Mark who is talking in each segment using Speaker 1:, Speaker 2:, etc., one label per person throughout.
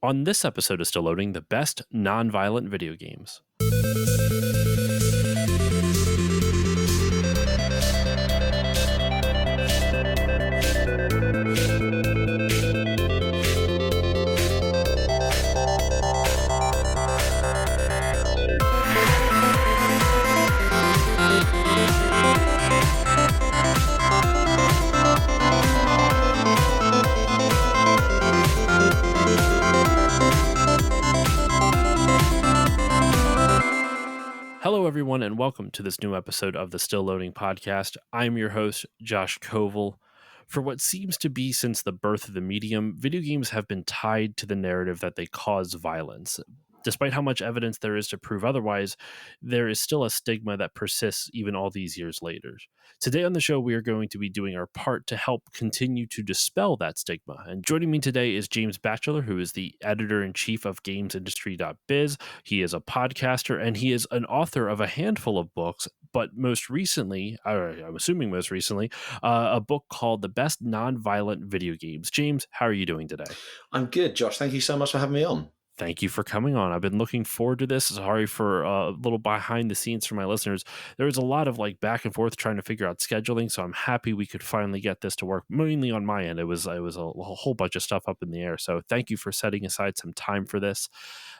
Speaker 1: On this episode of Still Loading, the best non-violent video games. Hello, everyone, and welcome to this new episode of the Still Loading podcast. I'm your host, Josh Koval. For what seems to be since the birth of the medium, video games have been tied to the narrative that they cause violence. Despite how much evidence there is to prove otherwise, there is still a stigma that persists even all these years later. Today on the show, we are going to be doing our part to help continue to dispel that stigma. And joining me today is James Batchelor, who is the editor-in-chief of GamesIndustry.biz. He is a podcaster, and he is an author of a handful of books, but most recently, I'm assuming most recently, a book called The Best Non-Violent Video Games. James, how are you doing today?
Speaker 2: I'm good, Josh. Thank you so much for having me on.
Speaker 1: Thank you for coming on. I've been looking forward to this. Sorry for a little behind the scenes for my listeners. There was a lot of back and forth trying to figure out scheduling, so I'm happy we could finally get this to work. Mainly on my end, it was a whole bunch of stuff up in the air. So thank you for setting aside some time for this.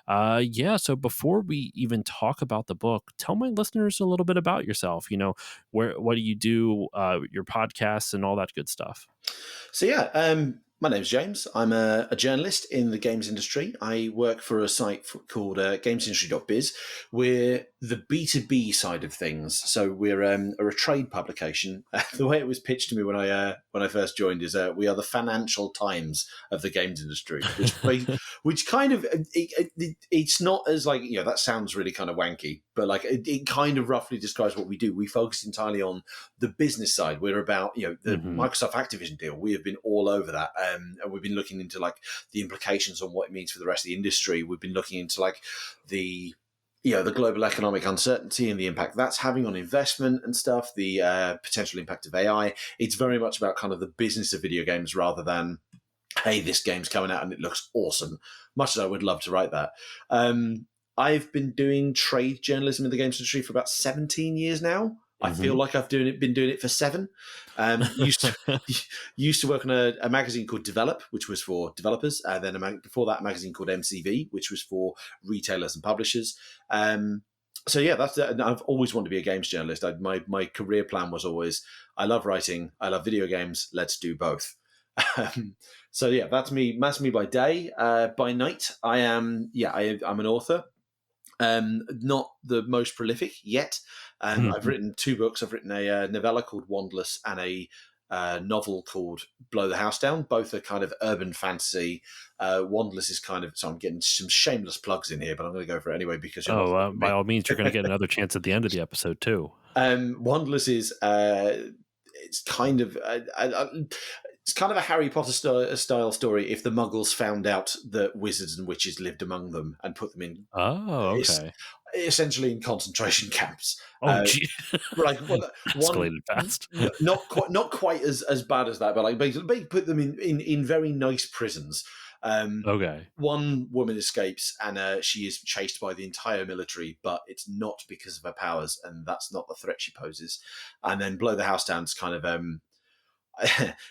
Speaker 1: So before we even talk about the book, tell my listeners a little bit about yourself. What do you do, your podcasts, and all that good stuff.
Speaker 2: My name's James. I'm a journalist in the games industry. I work for a site called GamesIndustry.biz. We're the B2B side of things. So we're a trade publication. The way it was pitched to me when I first joined is we are the Financial Times of the games industry, which kind of it's not as that sounds really kind of wanky, but it kind of roughly describes what we do. We focus entirely on the business side. We're about the Microsoft Activision deal. We have been all over that. And we've been looking into the implications on what it means for the rest of the industry. We've been looking into the global economic uncertainty and the impact that's having on investment and stuff, the potential impact of AI. It's very much about kind of the business of video games rather than, hey, this game's coming out and it looks awesome, much as I would love to write that. I've been doing trade journalism in the games industry for about 17 years now. I feel like I've been doing it for 7. Used to work on a magazine called Develop, which was for developers. Then before that, a magazine called MCV, which was for retailers and publishers. I've always wanted to be a games journalist. My career plan was always, I love writing, I love video games, let's do both. That's me. That's me by day. By night, I'm an author. Not the most prolific yet. I've written 2 books. I've written a novella called Wandless and a novel called Blow the House Down. Both are kind of urban fantasy. Wandless is so I'm getting some shameless plugs in here, but I'm going to go for it anyway because
Speaker 1: by all means, you're going to get another chance at the end of the episode too.
Speaker 2: Wandless is it's kind of it's kind of a Harry Potter style story if the Muggles found out that wizards and witches lived among them and put them in essentially in concentration camps.
Speaker 1: Escalated fast.
Speaker 2: not quite as bad as that, but basically put them in very nice prisons. One woman escapes and she is chased by the entire military, but it's not because of her powers, and that's not the threat she poses. And then Blow the House Down is kind of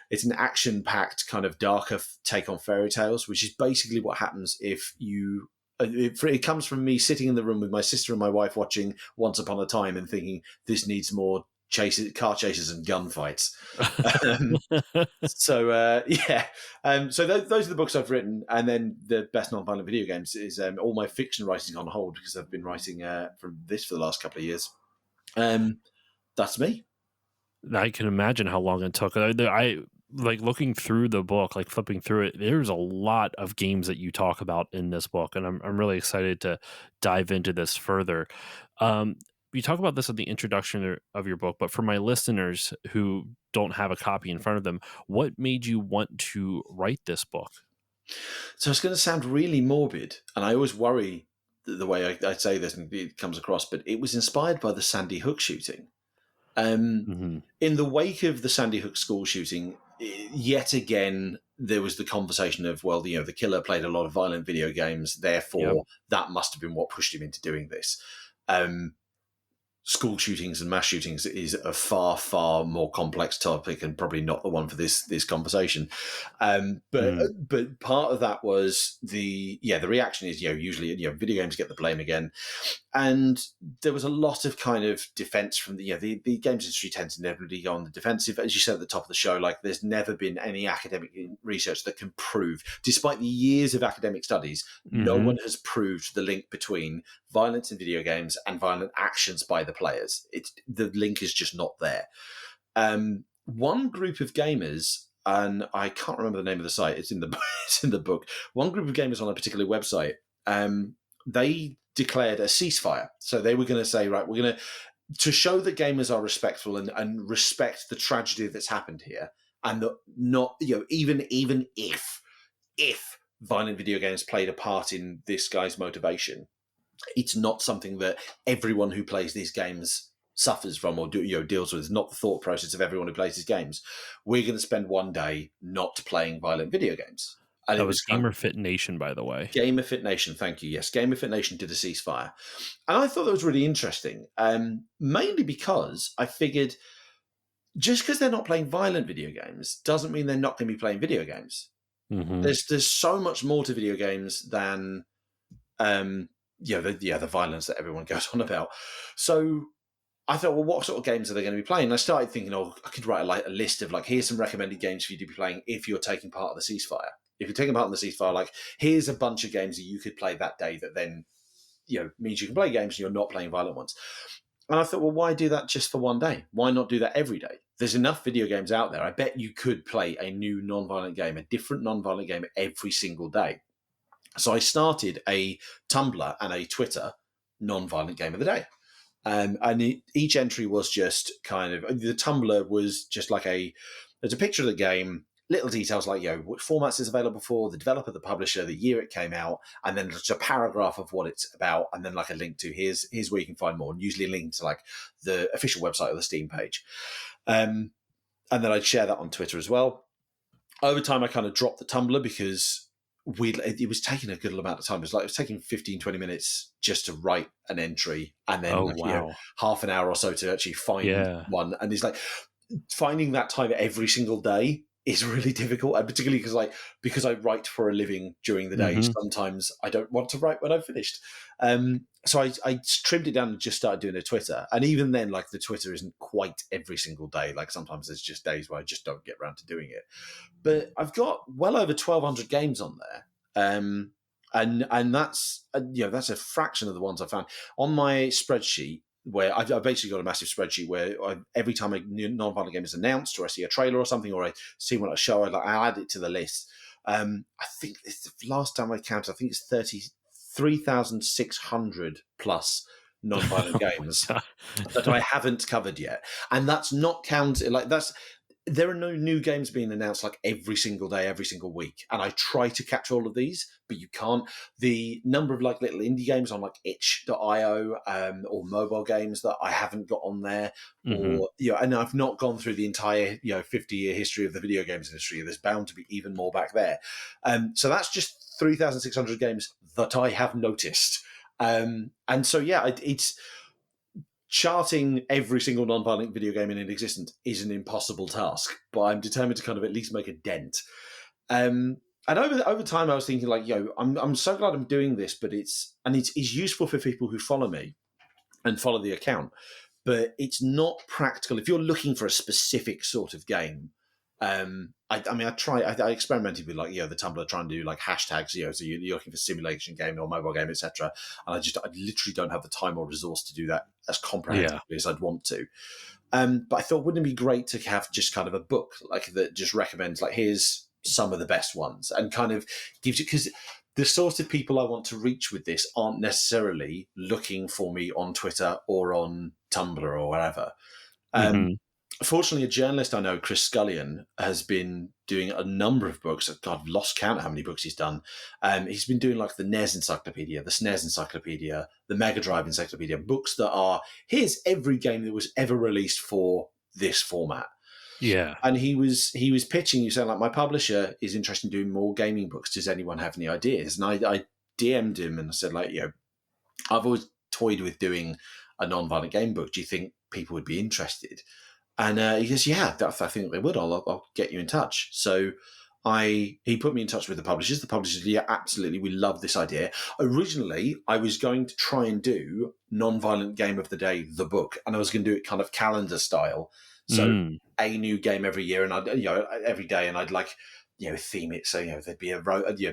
Speaker 2: it's an action-packed kind of darker take on fairy tales, which is basically what happens if you. It comes from me sitting in the room with my sister and my wife watching Once Upon a Time and thinking this needs more car chases and gunfights. So those are the books I've written, and then the best non-violent video games is all my fiction writing on hold because I've been writing from this for the last couple of years. That's me.
Speaker 1: I can imagine how long it took. I looking through the book, flipping through it. There's a lot of games that you talk about in this book, and I'm really excited to dive into this further. You talk about this in the introduction of your book, but for my listeners who don't have a copy in front of them, what made you want to write this book?
Speaker 2: So it's going to sound really morbid, and I always worry the way I say this and it comes across, but it was inspired by the Sandy Hook shooting. In the wake of the Sandy Hook school shooting, yet again, there was the conversation of, well, the killer played a lot of violent video games,
Speaker 1: Yep.
Speaker 2: therefore that must have been what pushed him into doing this. School shootings and mass shootings is a far, far more complex topic and probably not the one for this conversation. But part of that was the reaction is, usually, video games get the blame again. And there was a lot of kind of defense from the games industry tends to inevitably go on the defensive. As you said at the top of the show, like there's never been any academic research that can prove, despite the years of academic studies, no one has proved the link between violence in video games and violent actions by the players. The link is just not there. One group of gamers, and I can't remember the name of the site, it's in the book. One group of gamers on a particular website, they declared a ceasefire. So they were going to say, right, we're going to show that gamers are respectful and respect the tragedy that's happened here, and that not, even if violent video games played a part in this guy's motivation, it's not something that everyone who plays these games suffers from or deals with. It's not the thought process of everyone who plays these games. We're going to spend one day not playing violent video games. And
Speaker 1: That
Speaker 2: it
Speaker 1: was
Speaker 2: was kind of,
Speaker 1: GamerFit Nation, by the way.
Speaker 2: GamerFit Nation, thank you. Yes, GamerFit Nation did a ceasefire. And I thought that was really interesting, mainly because I figured just because they're not playing violent video games doesn't mean they're not going to be playing video games. There's so much more to video games than the violence that everyone goes on about. So I thought, well, what sort of games are they going to be playing? And I started thinking, I could write a list of here's some recommended games for you to be playing if you're taking part of the ceasefire. If you're taking part in the ceasefire, here's a bunch of games that you could play that day that then, means you can play games and you're not playing violent ones. And I thought, well, why do that just for one day? Why not do that every day? There's enough video games out there. I bet you could play a new non-violent game, a different non-violent game every single day. So I started a Tumblr and a Twitter non-violent game of the day. And each entry was just kind of, the Tumblr was just there's a picture of the game, little details like, what formats it's available for, the developer, the publisher, the year it came out, and then just a paragraph of what it's about, and then a link to here's where you can find more, and usually a link to the official website or the Steam page. And then I'd share that on Twitter as well. Over time, I kind of dropped the Tumblr because it was taking a good amount of time. It was taking 15, 20 minutes just to write an entry, and then half an hour or so to actually find one. And it's finding that time every single day is really difficult, and particularly because I write for a living during the day, sometimes I don't want to write when I've finished. So I trimmed it down and just started doing a Twitter. And even then, the Twitter isn't quite every single day. Sometimes there's just days where I just don't get around to doing it. But I've got well over 1,200 games on there. And that's that's a fraction of the ones I found on my spreadsheet, where I've basically got a massive spreadsheet where every time a new non-violent game is announced, or I see a trailer or something, or I see one at a show, I add it to the list. I think it's the last time I counted, I think it's 33,600 plus non-violent games that I haven't covered yet. And that's not counted, there are no new games being announced every single day, every single week. And I try to catch all of these, but you can't. The number of little indie games on itch.io or mobile games that I haven't got on there, or and I've not gone through the entire 50-year history of the video games industry. There's bound to be even more back there. So that's just 3,600 games that I have noticed. And so it's charting every single non-violent video game in existence is an impossible task, but I'm determined to kind of at least make a dent. And over time, I was thinking I'm so glad I'm doing this, but it's useful for people who follow me and follow the account, but it's not practical if you're looking for a specific sort of game. I experimented with the Tumblr, trying to do hashtags, so you're looking for simulation game or mobile game, etc. And I literally don't have the time or resource to do that as comprehensively as I'd want to. But I thought, wouldn't it be great to have just kind of a book that just recommends here's some of the best ones, and kind of gives you, because the sort of people I want to reach with this aren't necessarily looking for me on Twitter or on Tumblr or wherever. Fortunately, a journalist I know, Chris Scullion, has been doing a number of books. God, I've lost count how many books he's done. He's been doing the NES Encyclopedia, the SNES Encyclopedia, the Mega Drive Encyclopedia, books that are, here's every game that was ever released for this format.
Speaker 1: Yeah.
Speaker 2: And he was pitching, you saying like, my publisher is interested in doing more gaming books. Does anyone have any ideas? And I DM'd him and said like, I've always toyed with doing a non-violent game book. Do you think people would be interested? And he goes, yeah, I think they would. I'll get you in touch. So he put me in touch with the publishers. The publishers, yeah, absolutely, we love this idea. Originally, I was going to try and do non-violent game of the day, the book, and I was going to do it kind of calendar style. So
Speaker 1: Mm.
Speaker 2: a new game every year, and I'd every day, and I'd like theme it. So there'd be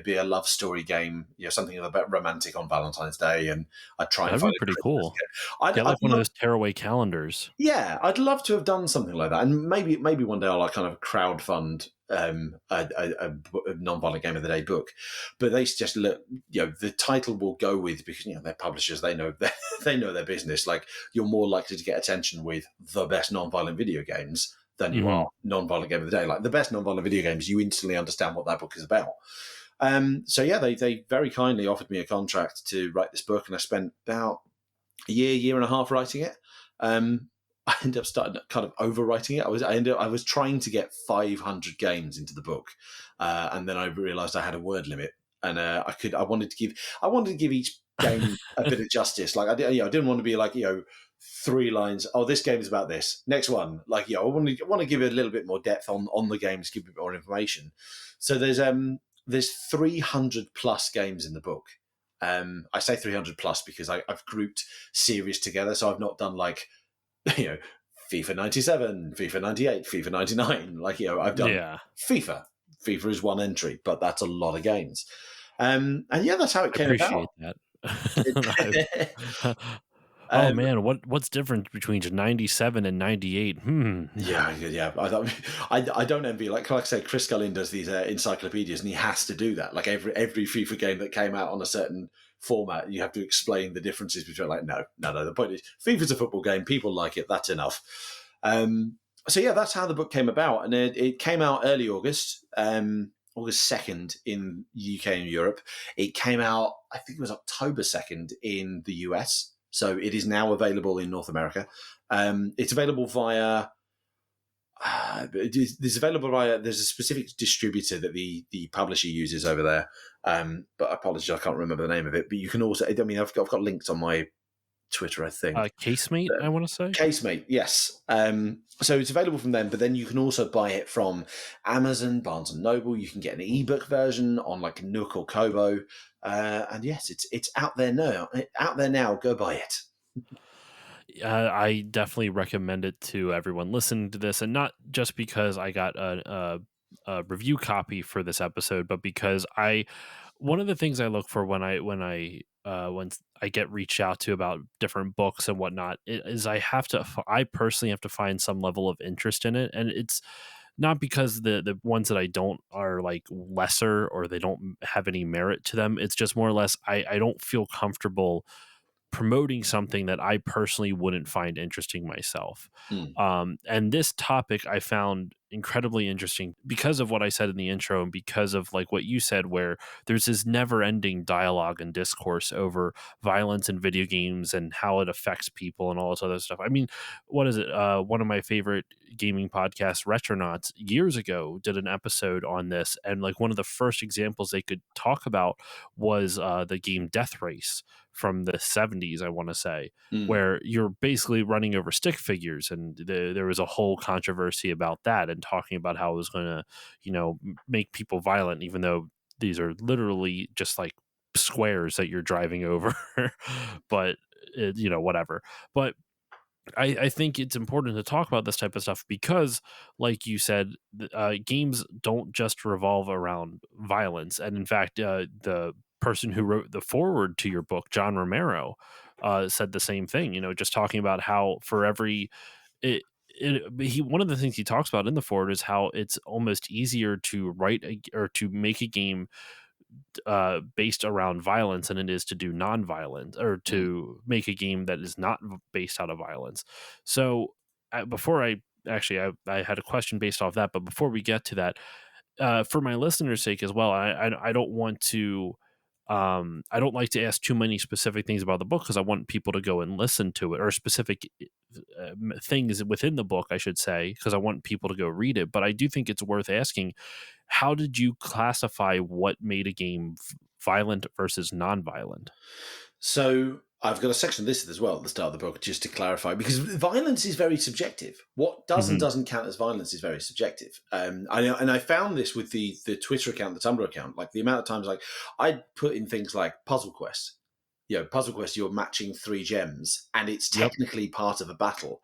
Speaker 2: be a love story game, something about romantic on Valentine's Day, and I'd try and
Speaker 1: That'd be
Speaker 2: find a
Speaker 1: pretty
Speaker 2: Christmas
Speaker 1: cool.
Speaker 2: game.
Speaker 1: Get
Speaker 2: I'd
Speaker 1: like one of
Speaker 2: love
Speaker 1: those tearaway calendars.
Speaker 2: yeah, I'd love to have done something like that, and maybe one day I'll like kind of crowdfund a non-violent game of the day book. But they suggest, look, the title will go with, because they're publishers, they know they know their business. Like, you're more likely to get attention with the best non-violent video games than you
Speaker 1: Hmm.
Speaker 2: are non-violent game of the day. Like, the best non-violent video games, you instantly understand what that book is about. So yeah, they very kindly offered me a contract to write this book, and I spent about a year and a half writing it. I ended up starting kind of overwriting it. I was trying to get 500 games into the book, and then I realised I had a word limit, and I wanted to give each game a bit of justice. Like, I didn't want to be like 3 lines. Oh, this game is about this. Next one, like I want to give it a little bit more depth on the games, give a bit more information. So there's 300 plus games in the book. I say 300 plus because I've grouped series together. So I've not done like, you know, FIFA 97, FIFA 98, FIFA 99. Like, I've done
Speaker 1: Yeah.
Speaker 2: FIFA. FIFA is one entry, but that's a lot of games. And yeah, that's how it
Speaker 1: I
Speaker 2: came about.
Speaker 1: appreciate that. Oh
Speaker 2: um,
Speaker 1: man, what's different between 97 and 98? Hmm.
Speaker 2: yeah. I don't envy, like I say, Chris Gullin does these encyclopedias, and he has to do that. Like every FIFA game that came out on a certain format, you have to explain the differences between. Like, no. The point is, FIFA's a football game. People like it. That's enough. So yeah, that's how the book came about, and it came out early August. August 2nd in UK and Europe. It came out, I think it was October 2nd in the US. So it is now available in North America. It's available via. There's a specific distributor that the publisher uses over there. But I apologize, I can't remember the name of it. But you can also, I mean, I've got links on my Twitter, I think.
Speaker 1: Casemate, I want to say.
Speaker 2: Casemate, yes. So it's available from them, but then you can also buy it from Amazon, Barnes and Noble. You can get an ebook version on like Nook or Kobo, and yes, it's out there now. Out there now. Go buy it.
Speaker 1: I definitely recommend it to everyone listening to this, and not just because I got a review copy for this episode, but because one of the things I look for when I get reached out to about different books and whatnot is I personally have to find some level of interest in it, and it's not because the ones that I don't are like lesser or they don't have any merit to them. It's just more or less I don't feel comfortable promoting something that I personally wouldn't find interesting myself.
Speaker 2: Mm,
Speaker 1: And this topic I found incredibly interesting because of what I said in the intro and because of like what you said, where there's this never ending dialogue and discourse over violence in video games and how it affects people and all this other stuff. I mean, what is it? One of my favorite gaming podcasts, Retronauts, years ago did an episode on this. And like one of the first examples they could talk about was the game Death Race from the 70s, I want to say,
Speaker 2: mm,
Speaker 1: where you're basically running over stick figures. And there was a whole controversy about that and talking about how it was going to, make people violent, even though these are literally just like squares that you're driving over. But, whatever. But I think it's important to talk about this type of stuff because, like you said, games don't just revolve around violence. And in fact, the person who wrote the foreword to your book, John Romero, said the same thing. Just talking about how for every one of the things he talks about in the foreword is how it's almost easier to write or to make a game based around violence than it is to do non-violent or
Speaker 2: mm.
Speaker 1: to make a game that is not based out of violence. So before I had a question based off that, but before we get to that, for my listeners' sake as well, I don't want to I don't like to ask too many specific things about the book because I want people to go and listen to it, or specific things within the book, I should say, because I want people to go read it. But I do think it's worth asking, how did you classify what made a game violent versus non-violent?
Speaker 2: So I've got a section listed as well at the start of the book, just to clarify, because violence is very subjective. What does and
Speaker 1: Hmm.
Speaker 2: doesn't count as violence is very subjective. I found this with the Twitter account, the Tumblr account, like the amount of times, like I'd put in things like Puzzle Quest. Puzzle Quest, you're matching 3 gems, and it's
Speaker 1: Yep.
Speaker 2: technically part of a battle,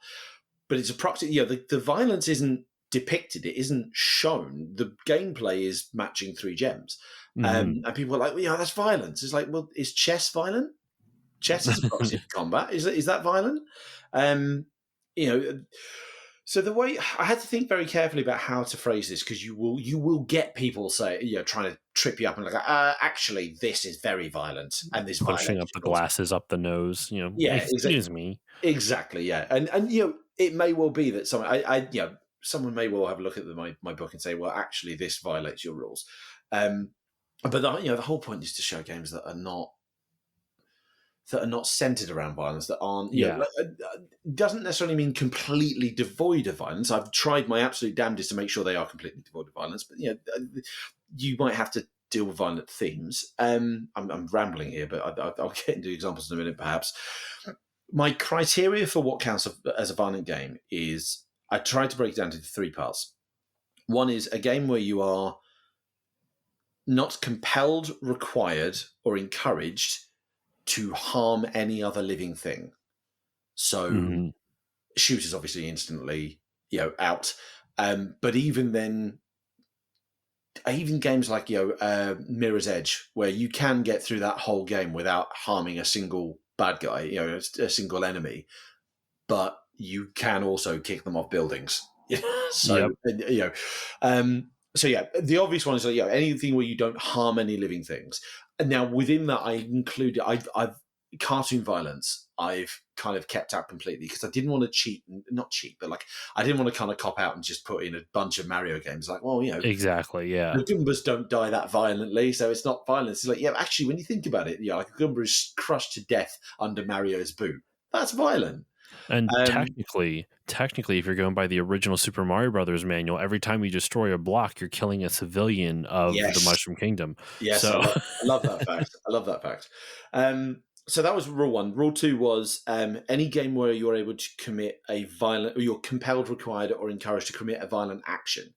Speaker 2: but it's approximately, the violence isn't depicted, it isn't shown. The gameplay is matching 3 gems.
Speaker 1: Hmm.
Speaker 2: And people are like, well, that's violence. It's like, well, is chess violent? Chess is a proxy for combat. Is that violent? Um, you know, so the way I had to think very carefully about how to phrase this, because you will get people say, trying to trip you up and like, actually, this is very violent, and this
Speaker 1: Pushing
Speaker 2: violates
Speaker 1: up the
Speaker 2: your rules.
Speaker 1: glasses up the nose,
Speaker 2: Yeah,
Speaker 1: excuse me.
Speaker 2: exactly. Yeah, and it may well be that someone may well have a look at my book and say, well, actually, this violates your rules. Um, but the whole point is to show games that are not centered around violence, that aren't,
Speaker 1: Yeah,
Speaker 2: doesn't necessarily mean completely devoid of violence. I've tried my absolute damnedest to make sure they are completely devoid of violence, but you might have to deal with violent themes. I'm rambling here, but I'll get into examples in a minute, perhaps. My criteria for what counts as a violent game is, I tried to break it down into 3 parts. One is a game where you are not compelled, required, or encouraged to harm any other living thing. So
Speaker 1: hmm,
Speaker 2: shooters obviously instantly, out. But even then, even games like Mirror's Edge, where you can get through that whole game without harming a single bad guy, a single enemy, but you can also kick them off buildings. so
Speaker 1: yep,
Speaker 2: you know, so yeah, the obvious one is anything where you don't harm any living things. And now within that, I include I've cartoon violence. I've kind of kept out completely because I didn't want to not cheat, but like I didn't want to kind of cop out and just put in a bunch of Mario games. Like, well,
Speaker 1: exactly,
Speaker 2: the
Speaker 1: yeah.
Speaker 2: Goombas don't die that violently, so it's not violence. It's like, actually, when you think about it, like a Goomba is crushed to death under Mario's boot. That's violent.
Speaker 1: And
Speaker 2: Um,
Speaker 1: technically, if you're going by the original Super Mario Brothers manual, every time you destroy a block, you're killing a civilian of the
Speaker 2: yes,
Speaker 1: Mushroom Kingdom.
Speaker 2: yes,
Speaker 1: So,
Speaker 2: I love that fact. I love that fact. So that was rule one. Rule two was any game where you're able to commit a violent, or you're compelled, required, or encouraged to commit a violent action.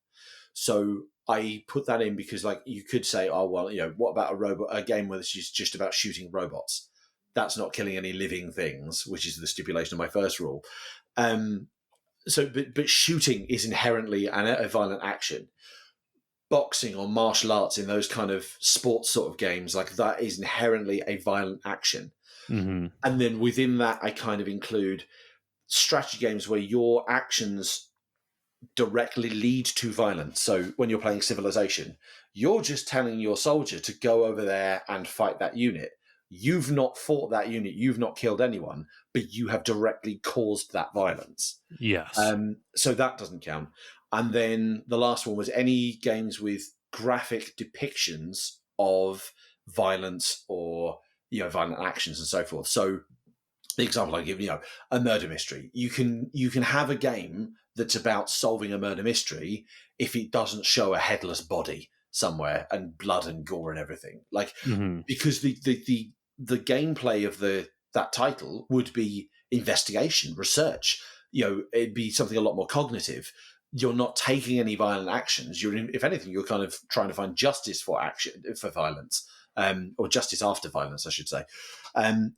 Speaker 2: So I put that in because, like, you could say, oh well, what about a game where this is just about shooting robots? That's not killing any living things, which is the stipulation of my first rule. Um, but shooting is inherently a violent action. Boxing or martial arts in those kind of sports sort of games, like that is inherently a violent action.
Speaker 1: mhm,
Speaker 2: And then within that, I kind of include strategy games where your actions directly lead to violence. So when you're playing Civilization, you're just telling your soldier to go over there and fight that unit. You've not fought that unit, you've not killed anyone, but you have directly caused that violence.
Speaker 1: yes.
Speaker 2: So that doesn't count. And then the last one was any games with graphic depictions of violence or violent actions and so forth. So the example I give, a murder mystery. You can have a game that's about solving a murder mystery if it doesn't show a headless body somewhere and blood and gore and everything. Like,
Speaker 1: Mhm,
Speaker 2: because the gameplay of that title would be investigation, research. It'd be something a lot more cognitive. You're not taking any violent actions. If anything, you're kind of trying to find justice for violence, or justice after violence, I should say.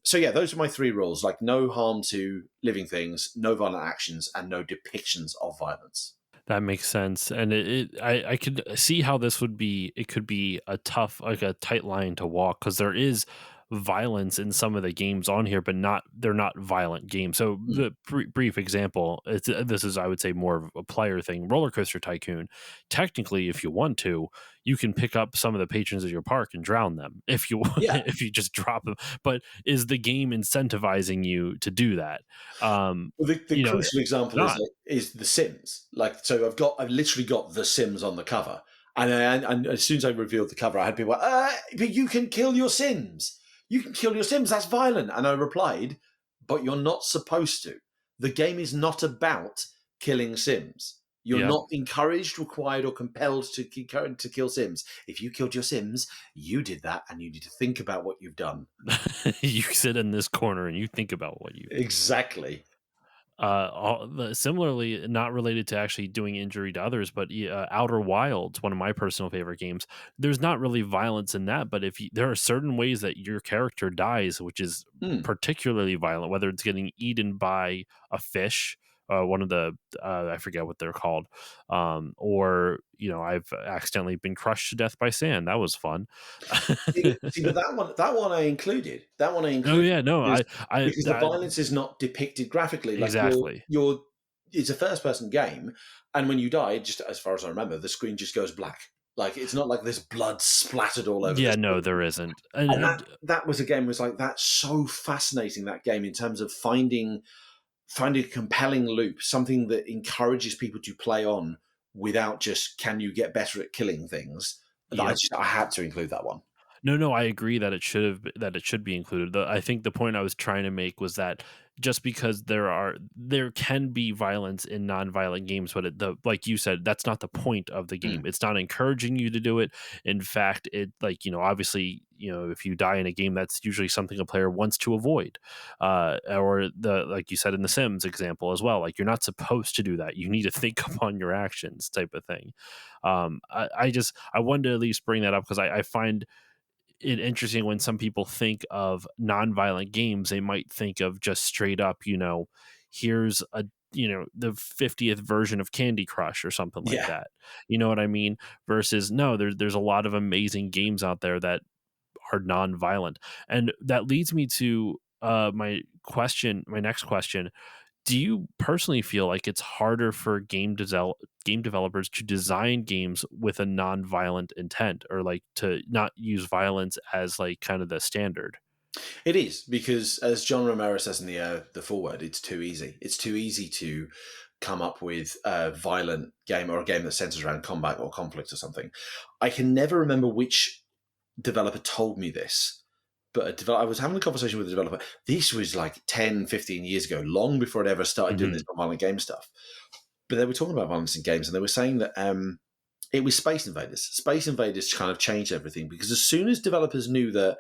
Speaker 2: So yeah, those are my 3 rules: like no harm to living things, no violent actions, and no depictions of violence.
Speaker 1: that makes sense, and I could see how this would be. It could be a tough, like a tight line to walk because there is violence in some of the games on here, but they're not violent games. So
Speaker 2: Mm.
Speaker 1: the brief example, this is, I would say, more of a player thing. Roller Coaster Tycoon. Technically, if you want to, you can pick up some of the patrons of your park and drown them if you
Speaker 2: Yeah.
Speaker 1: if you just drop them. But is the game incentivizing you to do that?
Speaker 2: Well, the crucial example is
Speaker 1: Not.
Speaker 2: is The Sims. Like, so I've literally got The Sims on the cover, And as soon as I revealed the cover, I had people, but you can kill your Sims. You can kill your Sims. That's violent. And I replied, but you're not supposed to. The game is not about killing Sims. You're
Speaker 1: Yep.
Speaker 2: not encouraged, required, or compelled to kill Sims. If you killed your Sims, you did that, and you need to think about what you've done.
Speaker 1: You sit in this corner and you think about what you
Speaker 2: Exactly.
Speaker 1: similarly, not related to actually doing injury to others, but Outer Wilds, one of my personal favorite games. There's not really violence in that, but there are certain ways that your character dies, which is
Speaker 2: Hmm.
Speaker 1: particularly violent, whether it's getting eaten by a fish, one of the I forget what they're called, or I've accidentally been crushed to death by sand. That was fun.
Speaker 2: See, but that one I included. That one I
Speaker 1: Oh
Speaker 2: included
Speaker 1: yeah, no,
Speaker 2: because
Speaker 1: I
Speaker 2: the violence is not depicted graphically. Like
Speaker 1: exactly.
Speaker 2: it's a first person game, and when you die, just as far as I remember, the screen just goes black. Like it's not like there's blood splattered all over the
Speaker 1: Yeah, no,
Speaker 2: screen.
Speaker 1: there isn't.
Speaker 2: And that was a game was like that's so fascinating. That game in terms of finding a compelling loop, something that encourages people to play on without just can you get better at killing things.
Speaker 1: Yep.
Speaker 2: I had to include that one.
Speaker 1: No, I agree that it should be included. I think the point I was trying to make was that just because there can be violence in non-violent games, but like you said, that's not the point of the
Speaker 2: Mm.
Speaker 1: game. It's not encouraging you to do it. In fact, it obviously if you die in a game, that's usually something a player wants to avoid, or the like you said in the Sims example as well. Like you're not supposed to do that. You need to think upon your actions, type of thing. I wanted to at least bring that up because I find it interesting when some people think of non-violent games, they might think of just straight up, here's the 50th version of Candy Crush or something like
Speaker 2: Yeah.
Speaker 1: that. You know what I mean? Versus no, there's a lot of amazing games out there that are non-violent. And that leads me to my next question. Do you personally feel like it's harder for game developers to design games with a non-violent intent, or like to not use violence as like kind of the standard?
Speaker 2: It is because, as John Romero says in the foreword, it's too easy. It's too easy to come up with a violent game or a game that centers around combat or conflict or something. I can never remember which developer told me this, but I was having a conversation with a developer. This was like 10, 15 years ago, long before I'd ever started doing
Speaker 1: Hmm.
Speaker 2: this non-violent game stuff. But they were talking about violence in games, and they were saying that it was Space Invaders. Space Invaders kind of changed everything because as soon as developers knew that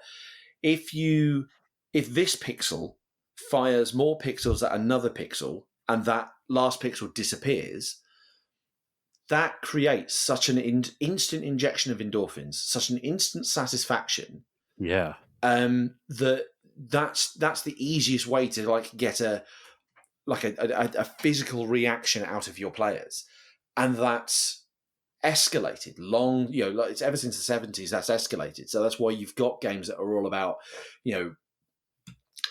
Speaker 2: if this pixel fires more pixels at another pixel and that last pixel disappears, that creates such an instant injection of endorphins, such an instant satisfaction,
Speaker 1: Yeah.
Speaker 2: that's the easiest way to like get a physical reaction out of your players, and that's escalated long. Like it's ever since the 70s that's escalated. So that's why you've got games that are all about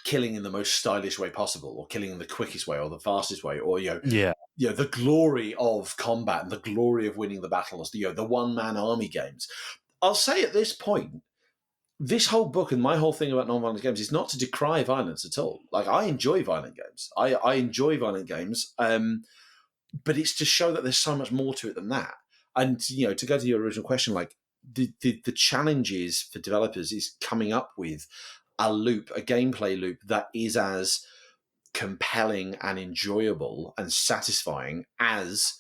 Speaker 2: killing in the most stylish way possible, or killing in the quickest way, or the fastest way, or
Speaker 1: Yeah.
Speaker 2: the glory of combat and the glory of winning the battles. The one-man army games. I'll say at this point, this whole book and my whole thing about non-violent games is not to decry violence at all. Like I enjoy violent games. I enjoy violent games, but it's to show that there's so much more to it than that. And to go to your original question, like the challenges for developers is coming up with a gameplay loop that is as compelling and enjoyable and satisfying as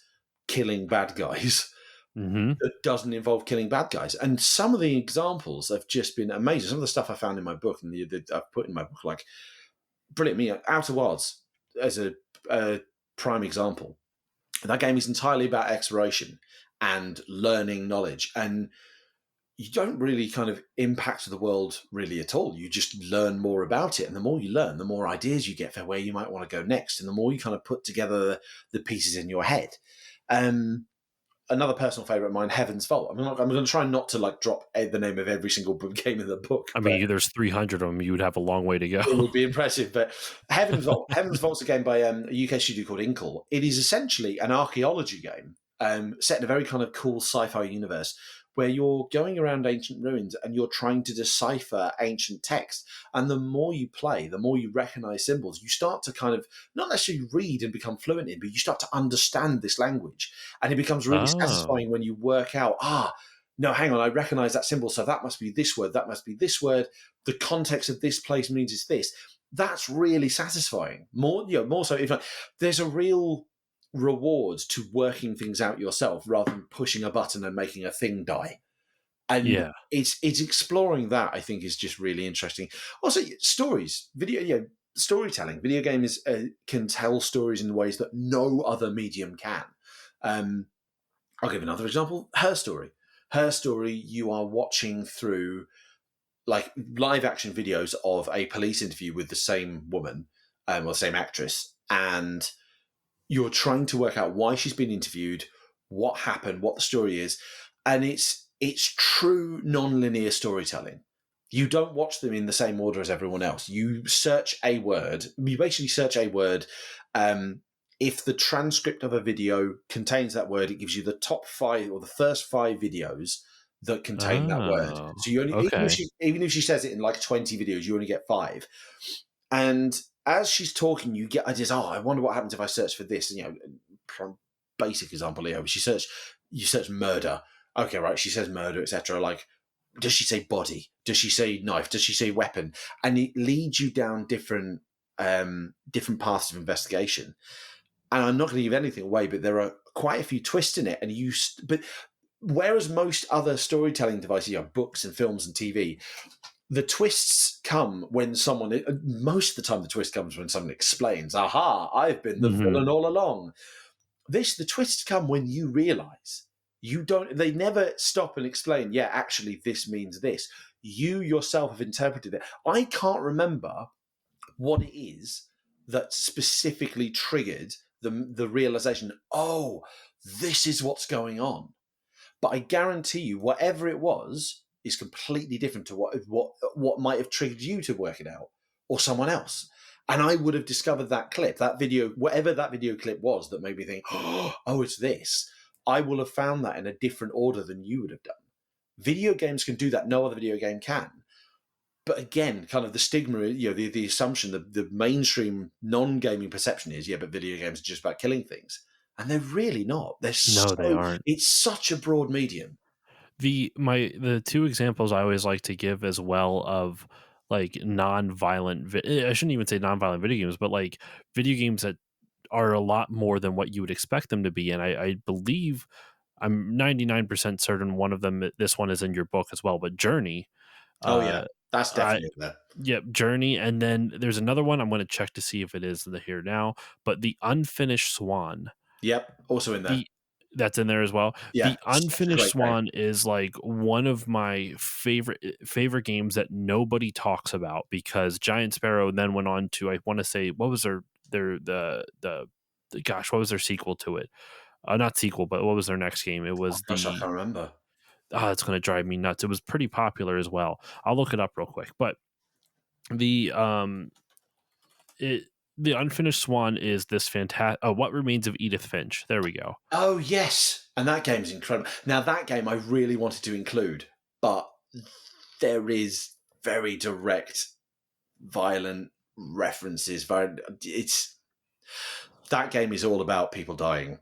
Speaker 2: killing bad guys.
Speaker 1: Hmm.
Speaker 2: That doesn't involve killing bad guys. And some of the examples have just been amazing. Some of the stuff I found in my book and that I've put in my book, like brilliant. Outer Wilds as a prime example. That game is entirely about exploration and learning knowledge, and you don't really kind of impact the world really at all. You just learn more about it, and the more you learn, the more ideas you get for where you might want to go next, and the more you kind of put together the pieces in your head. Another personal favorite of mine, Heaven's Vault. I'm going to try not to like drop the name of every single game in the book,
Speaker 1: I
Speaker 2: but
Speaker 1: mean, there's 300 of them. You would have a long way to go.
Speaker 2: it would be impressive. But Heaven's Vault, Heaven's Vault's a game by a UK studio called Inkle. It is essentially an archaeology game set in a very kind of cool sci-fi universe where you're going around ancient ruins and you're trying to decipher ancient text. And the more you play, the more you recognize symbols, you start to kind of not necessarily read and become fluent in, but you start to understand this language. And it becomes really
Speaker 1: Oh,
Speaker 2: satisfying when you work out, no, hang on, I recognize that symbol. So that must be this word. That must be this word. The context of this place means it's this. That's really satisfying. More so if there's a real reward to working things out yourself rather than pushing a button and making a thing die. And
Speaker 1: yeah.
Speaker 2: it's exploring that I think is just really interesting. Also, stories, storytelling. Video games can tell stories in ways that no other medium can. Um, I'll give another example. Her Story. Her Story, you are watching through like live action videos of a police interview with the same woman, or same actress, and you're trying to work out why she's been interviewed, what happened, what the story is, and it's true non-linear storytelling. You don't watch them in the same order as everyone else. You search a word. You basically search a word. Um, if the transcript of a video contains that word, it gives you the top five or the first five videos that contain that word.
Speaker 1: Oh,
Speaker 2: So you only
Speaker 1: okay.
Speaker 2: even if she says it in like 20 videos, you only get five. And as she's talking, you get ideas. Oh, I wonder what happens if I search for this. And, basic example here. You search murder. Okay, right. She says murder, etc. Like, does she say body? Does she say knife? Does she say weapon? And it leads you down different paths of investigation. And I'm not going to give anything away, but there are quite a few twists in it. But whereas most other storytelling devices, books and films and TV, the twists come when most of the time the twist comes when someone explains, aha, I've been the
Speaker 1: Hmm.
Speaker 2: villain all along. The twists come when you realize. They never stop and explain, yeah, actually this means this. You yourself have interpreted it. I can't remember what it is that specifically triggered the realization, oh, this is what's going on. But I guarantee you, whatever it was is completely different to what might have triggered you to work it out, or someone else. And I would have discovered that clip, that video, whatever that video clip was that made me think, oh, it's this. I will have found that in a different order than you would have done. Video games can do that. No other video game can. But again, kind of the stigma, the assumption, the mainstream non-gaming perception is, yeah, but video games are just about killing things. And they're really not.
Speaker 1: No, they aren't.
Speaker 2: It's such a broad medium.
Speaker 1: The two examples I always like to give as well of like I shouldn't even say non-violent video games, but like video games that are a lot more than what you would expect them to be. And I believe I'm 99% certain one of them, this one is in your book as well, but Journey.
Speaker 2: Oh yeah,
Speaker 1: Uh,
Speaker 2: that's
Speaker 1: I,
Speaker 2: definitely there.
Speaker 1: yep, Journey. And then there's another one I'm going to check to see if it is the here now, but The Unfinished Swan.
Speaker 2: Yep, also in there.
Speaker 1: The That's in there as well.
Speaker 2: Yeah,
Speaker 1: The
Speaker 2: such a
Speaker 1: Unfinished
Speaker 2: great game.
Speaker 1: Swan is like one of my favorite games that nobody talks about because Giant Sparrow then went on to, I want to say, what was their the gosh, what was their sequel to it? Not sequel, but what was their next game? It
Speaker 2: Oh
Speaker 1: was
Speaker 2: gosh, I can't remember.
Speaker 1: it's going to drive me nuts. It was pretty popular as well. I'll look it up real quick. But the it the Unfinished Swan is this fantastic. Oh, What Remains of Edith Finch. There we go.
Speaker 2: Oh yes, and that game's incredible. Now that game I really wanted to include, but there is very direct, violent references. It's that game is all about people dying,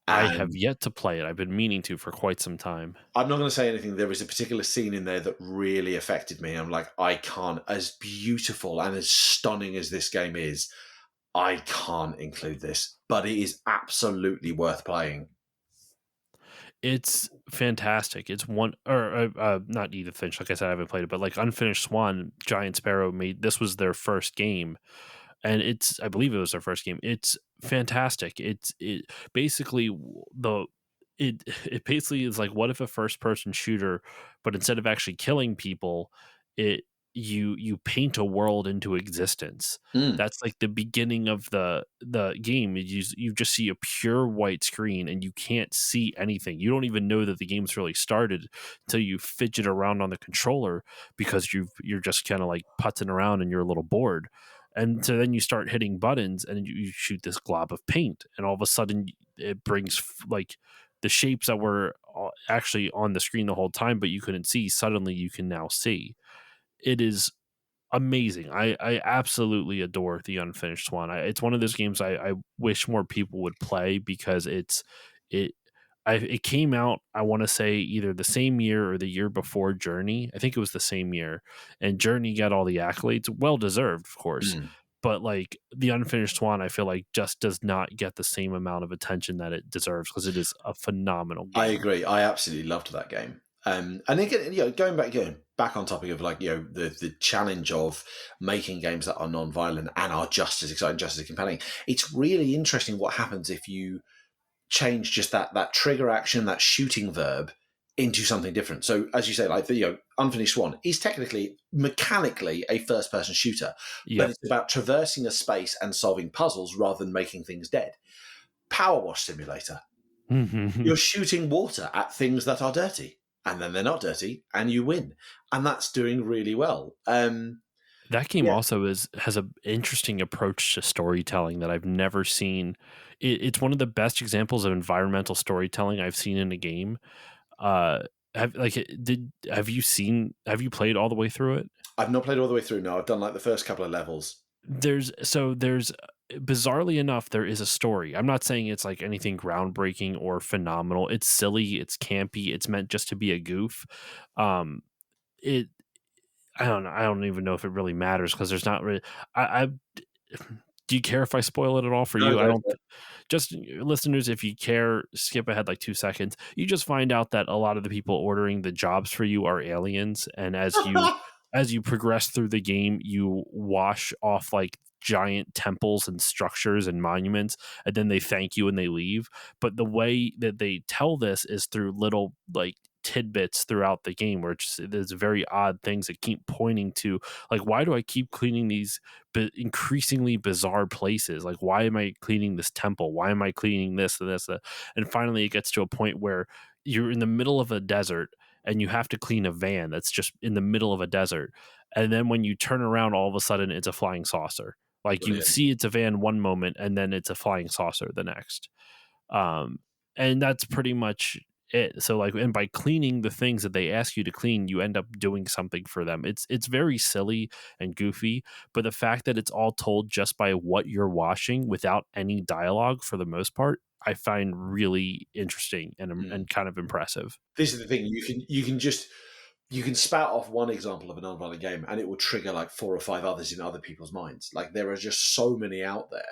Speaker 1: I have
Speaker 2: and
Speaker 1: yet to play it. I've been meaning to for quite some time.
Speaker 2: I'm not going to say anything. There was a particular scene in there that really affected me. I'm like, I can't. As beautiful and as stunning as this game is, I can't include this, but it is absolutely worth playing.
Speaker 1: It's fantastic. It's one or not Edith Finch. Like I said, I haven't played it, but like Unfinished Swan, Giant Sparrow made this was their first game, and I believe it was their first game. It's fantastic. It basically the it basically is like, what if a first person shooter, but instead of actually killing people, it you paint a world into existence.
Speaker 2: Mm.
Speaker 1: That's like the beginning of the game. You just see a pure white screen and you can't see anything. You don't even know that the game's really started until you fidget around on the controller because you're just kind of like putzing around and you're a little bored. And so then you start hitting buttons and you shoot this glob of paint, and all of a sudden it brings like the shapes that were actually on the screen the whole time, but you couldn't see, suddenly you can now see. It is amazing. I absolutely adore the Unfinished Swan. It's one of those games I wish more people would play because it it came out, I want to say, either the same year or the year before Journey. I think it was the same year, and Journey got all the accolades, well deserved, of course.
Speaker 2: Mm.
Speaker 1: But like the Unfinished Swan, I feel like just does not get the same amount of attention that it deserves because it is a phenomenal
Speaker 2: I
Speaker 1: game.
Speaker 2: agree. I absolutely loved that game. And again, going back on topic of like the challenge of making games that are non-violent and are just as exciting, just as compelling. It's really interesting what happens if you change just that trigger action, that shooting verb, into something different. So as you say, like the Unfinished Swan is technically mechanically a first-person shooter, but
Speaker 1: Yep.
Speaker 2: it's about traversing a space and solving puzzles rather than making things dead. Power Wash Simulator. You're shooting water at things that are dirty, and then they're not dirty, and you win, and that's doing really well.
Speaker 1: That game
Speaker 2: Yeah,
Speaker 1: also has an interesting approach to storytelling that I've never seen. It's one of the best examples of environmental storytelling I've seen in a game. Uh, have you played all the way through it?
Speaker 2: I've not played all the way through. No, I've done like the first couple of levels.
Speaker 1: There's bizarrely enough, there is a story. I'm not saying it's like anything groundbreaking or phenomenal. It's silly, it's campy, it's meant just to be a goof. Um, it I don't know. I don't even know if it really matters because there's not really. I do you care if I spoil it at all for
Speaker 2: No,
Speaker 1: you? I
Speaker 2: go
Speaker 1: don't.
Speaker 2: for it.
Speaker 1: Just listeners, if you care, skip ahead like 2 seconds. You just find out that a lot of the people ordering the jobs for you are aliens, and as you progress through the game, you wash off like giant temples and structures and monuments, and then they thank you and they leave. But the way that they tell this is through little like tidbits throughout the game where there's very odd things that keep pointing to like, why do I keep cleaning these increasingly bizarre places? Like, why am I cleaning this temple? Why am I cleaning this and this? And finally, it gets to a point where you're in the middle of a desert and you have to clean a van that's just in the middle of a desert. And then when you turn around, all of a sudden, it's a flying saucer. Like you
Speaker 2: Brilliant.
Speaker 1: see it's a van one moment and then it's a flying saucer the next. And that's pretty much it. So like, and by cleaning the things that they ask you to clean, you end up doing something for them. It's very silly and goofy, but the fact that it's all told just by what you're washing without any dialogue for the most part, I find really interesting
Speaker 2: Mm.
Speaker 1: and kind of impressive.
Speaker 2: This is the thing. You can spout off one example of a non-violent game, and it will trigger like 4 or 5 others in other people's minds. Like there are just so many out there.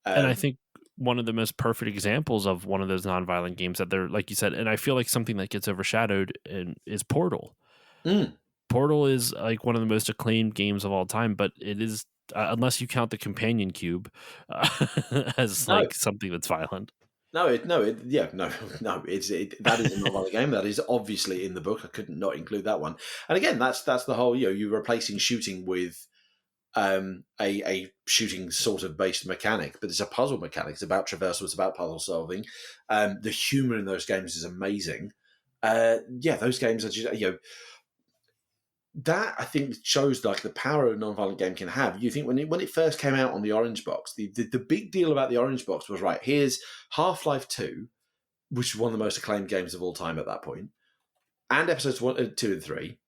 Speaker 1: And I
Speaker 2: Um,
Speaker 1: think one of the most perfect examples of one of those nonviolent games that they're like you said, and I feel like something that gets overshadowed and is Portal.
Speaker 2: mm,
Speaker 1: Portal is like one of the most acclaimed games of all time, but it is unless you count the companion cube as
Speaker 2: no,
Speaker 1: like something that's violent.
Speaker 2: yeah, no, no. That is a non-violent game. That is obviously in the book. I couldn't not include that one. And again, that's the whole. You're replacing shooting with a shooting sort of based mechanic, but it's a puzzle mechanic. It's about traversal. It's about puzzle solving. The humor in those games is amazing. Yeah, those games are just that I think shows like the power a non-violent game can have. You think when it first came out on the Orange Box, the big deal about the Orange Box was right. Here's Half-Life 2, which is one of the most acclaimed games of all time at that point, and episodes 1, 2, and 3.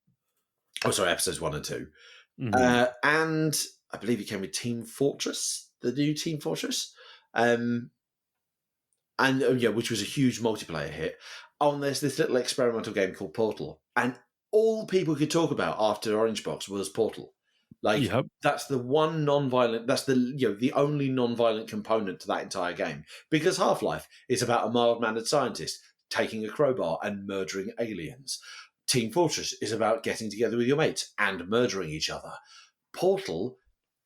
Speaker 2: Oh, sorry, episodes 1 and 2.
Speaker 1: Hmm.
Speaker 2: And I believe it came with Team Fortress, the new Team Fortress, and yeah, which was a huge multiplayer hit. On there's this little experimental game called Portal, and all people could talk about after Orange Box was Portal. Like
Speaker 1: Yep.
Speaker 2: that's the one non-violent. That's the the only non-violent component to that entire game. Because Half Life is about a mild-mannered scientist taking a crowbar and murdering aliens. Team Fortress is about getting together with your mates and murdering each other. Portal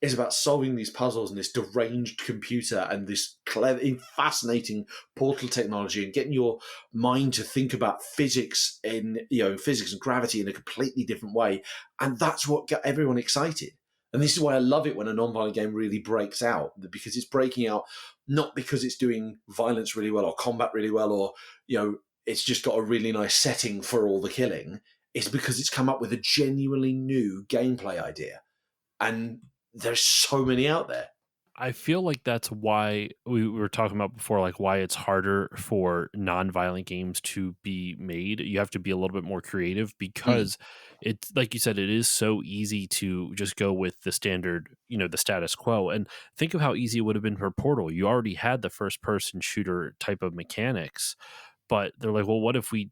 Speaker 2: is about solving these puzzles and this deranged computer and this clever, fascinating portal technology and getting your mind to think about physics in physics and gravity in a completely different way. And that's what got everyone excited. And this is why I love it when a non-violent game really breaks out, because it's breaking out not because it's doing violence really well or combat really well or it's just got a really nice setting for all the killing. It's because it's come up with a genuinely new gameplay idea. And there's so many out there.
Speaker 1: I feel like that's why we were talking about before, like why it's harder for non-violent games to be made. You have to be a little bit more creative
Speaker 2: Mm.
Speaker 1: because it's like you said, it is so easy to just go with the standard, the status quo. And think of how easy it would have been for Portal. You already had the first person shooter type of mechanics, but they're like, well, what if we,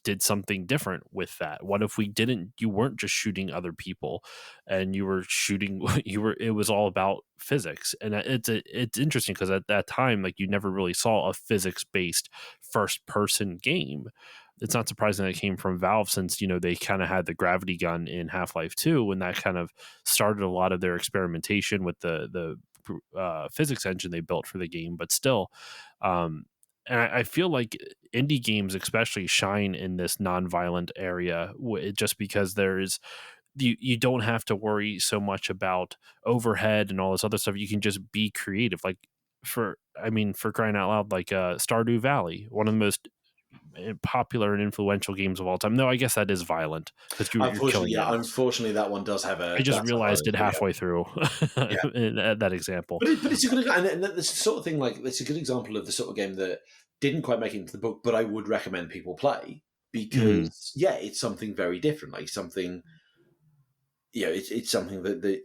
Speaker 1: did something different with that? What if we didn't, you weren't just shooting other people and you were shooting, it was all about physics. And it's interesting because at that time, like you never really saw a physics based first person game. It's not surprising that it came from Valve since, they kind of had the gravity gun in Half-Life 2 and that kind of started a lot of their experimentation with the physics engine they built for the game. But still, um, and I feel like indie games especially shine in this non-violent area just because there's you don't have to worry so much about overhead and all this other stuff. You can just be creative. Like for crying out loud, like Stardew Valley, one of the most popular and influential games of all time. No, I guess that is violent because you're
Speaker 2: Unfortunately,
Speaker 1: killing
Speaker 2: yeah,
Speaker 1: animals.
Speaker 2: unfortunately, that one does have
Speaker 1: I just
Speaker 2: that's a
Speaker 1: realized
Speaker 2: violent
Speaker 1: it
Speaker 2: thing, yeah.
Speaker 1: halfway through
Speaker 2: Yeah.
Speaker 1: in that example.
Speaker 2: But it's a good, and that's the sort of thing, like, it's a good example of the sort of game that didn't quite make it into the book, but I would recommend people play
Speaker 1: Mhm.
Speaker 2: because, yeah, it's something very different, like something, it's something that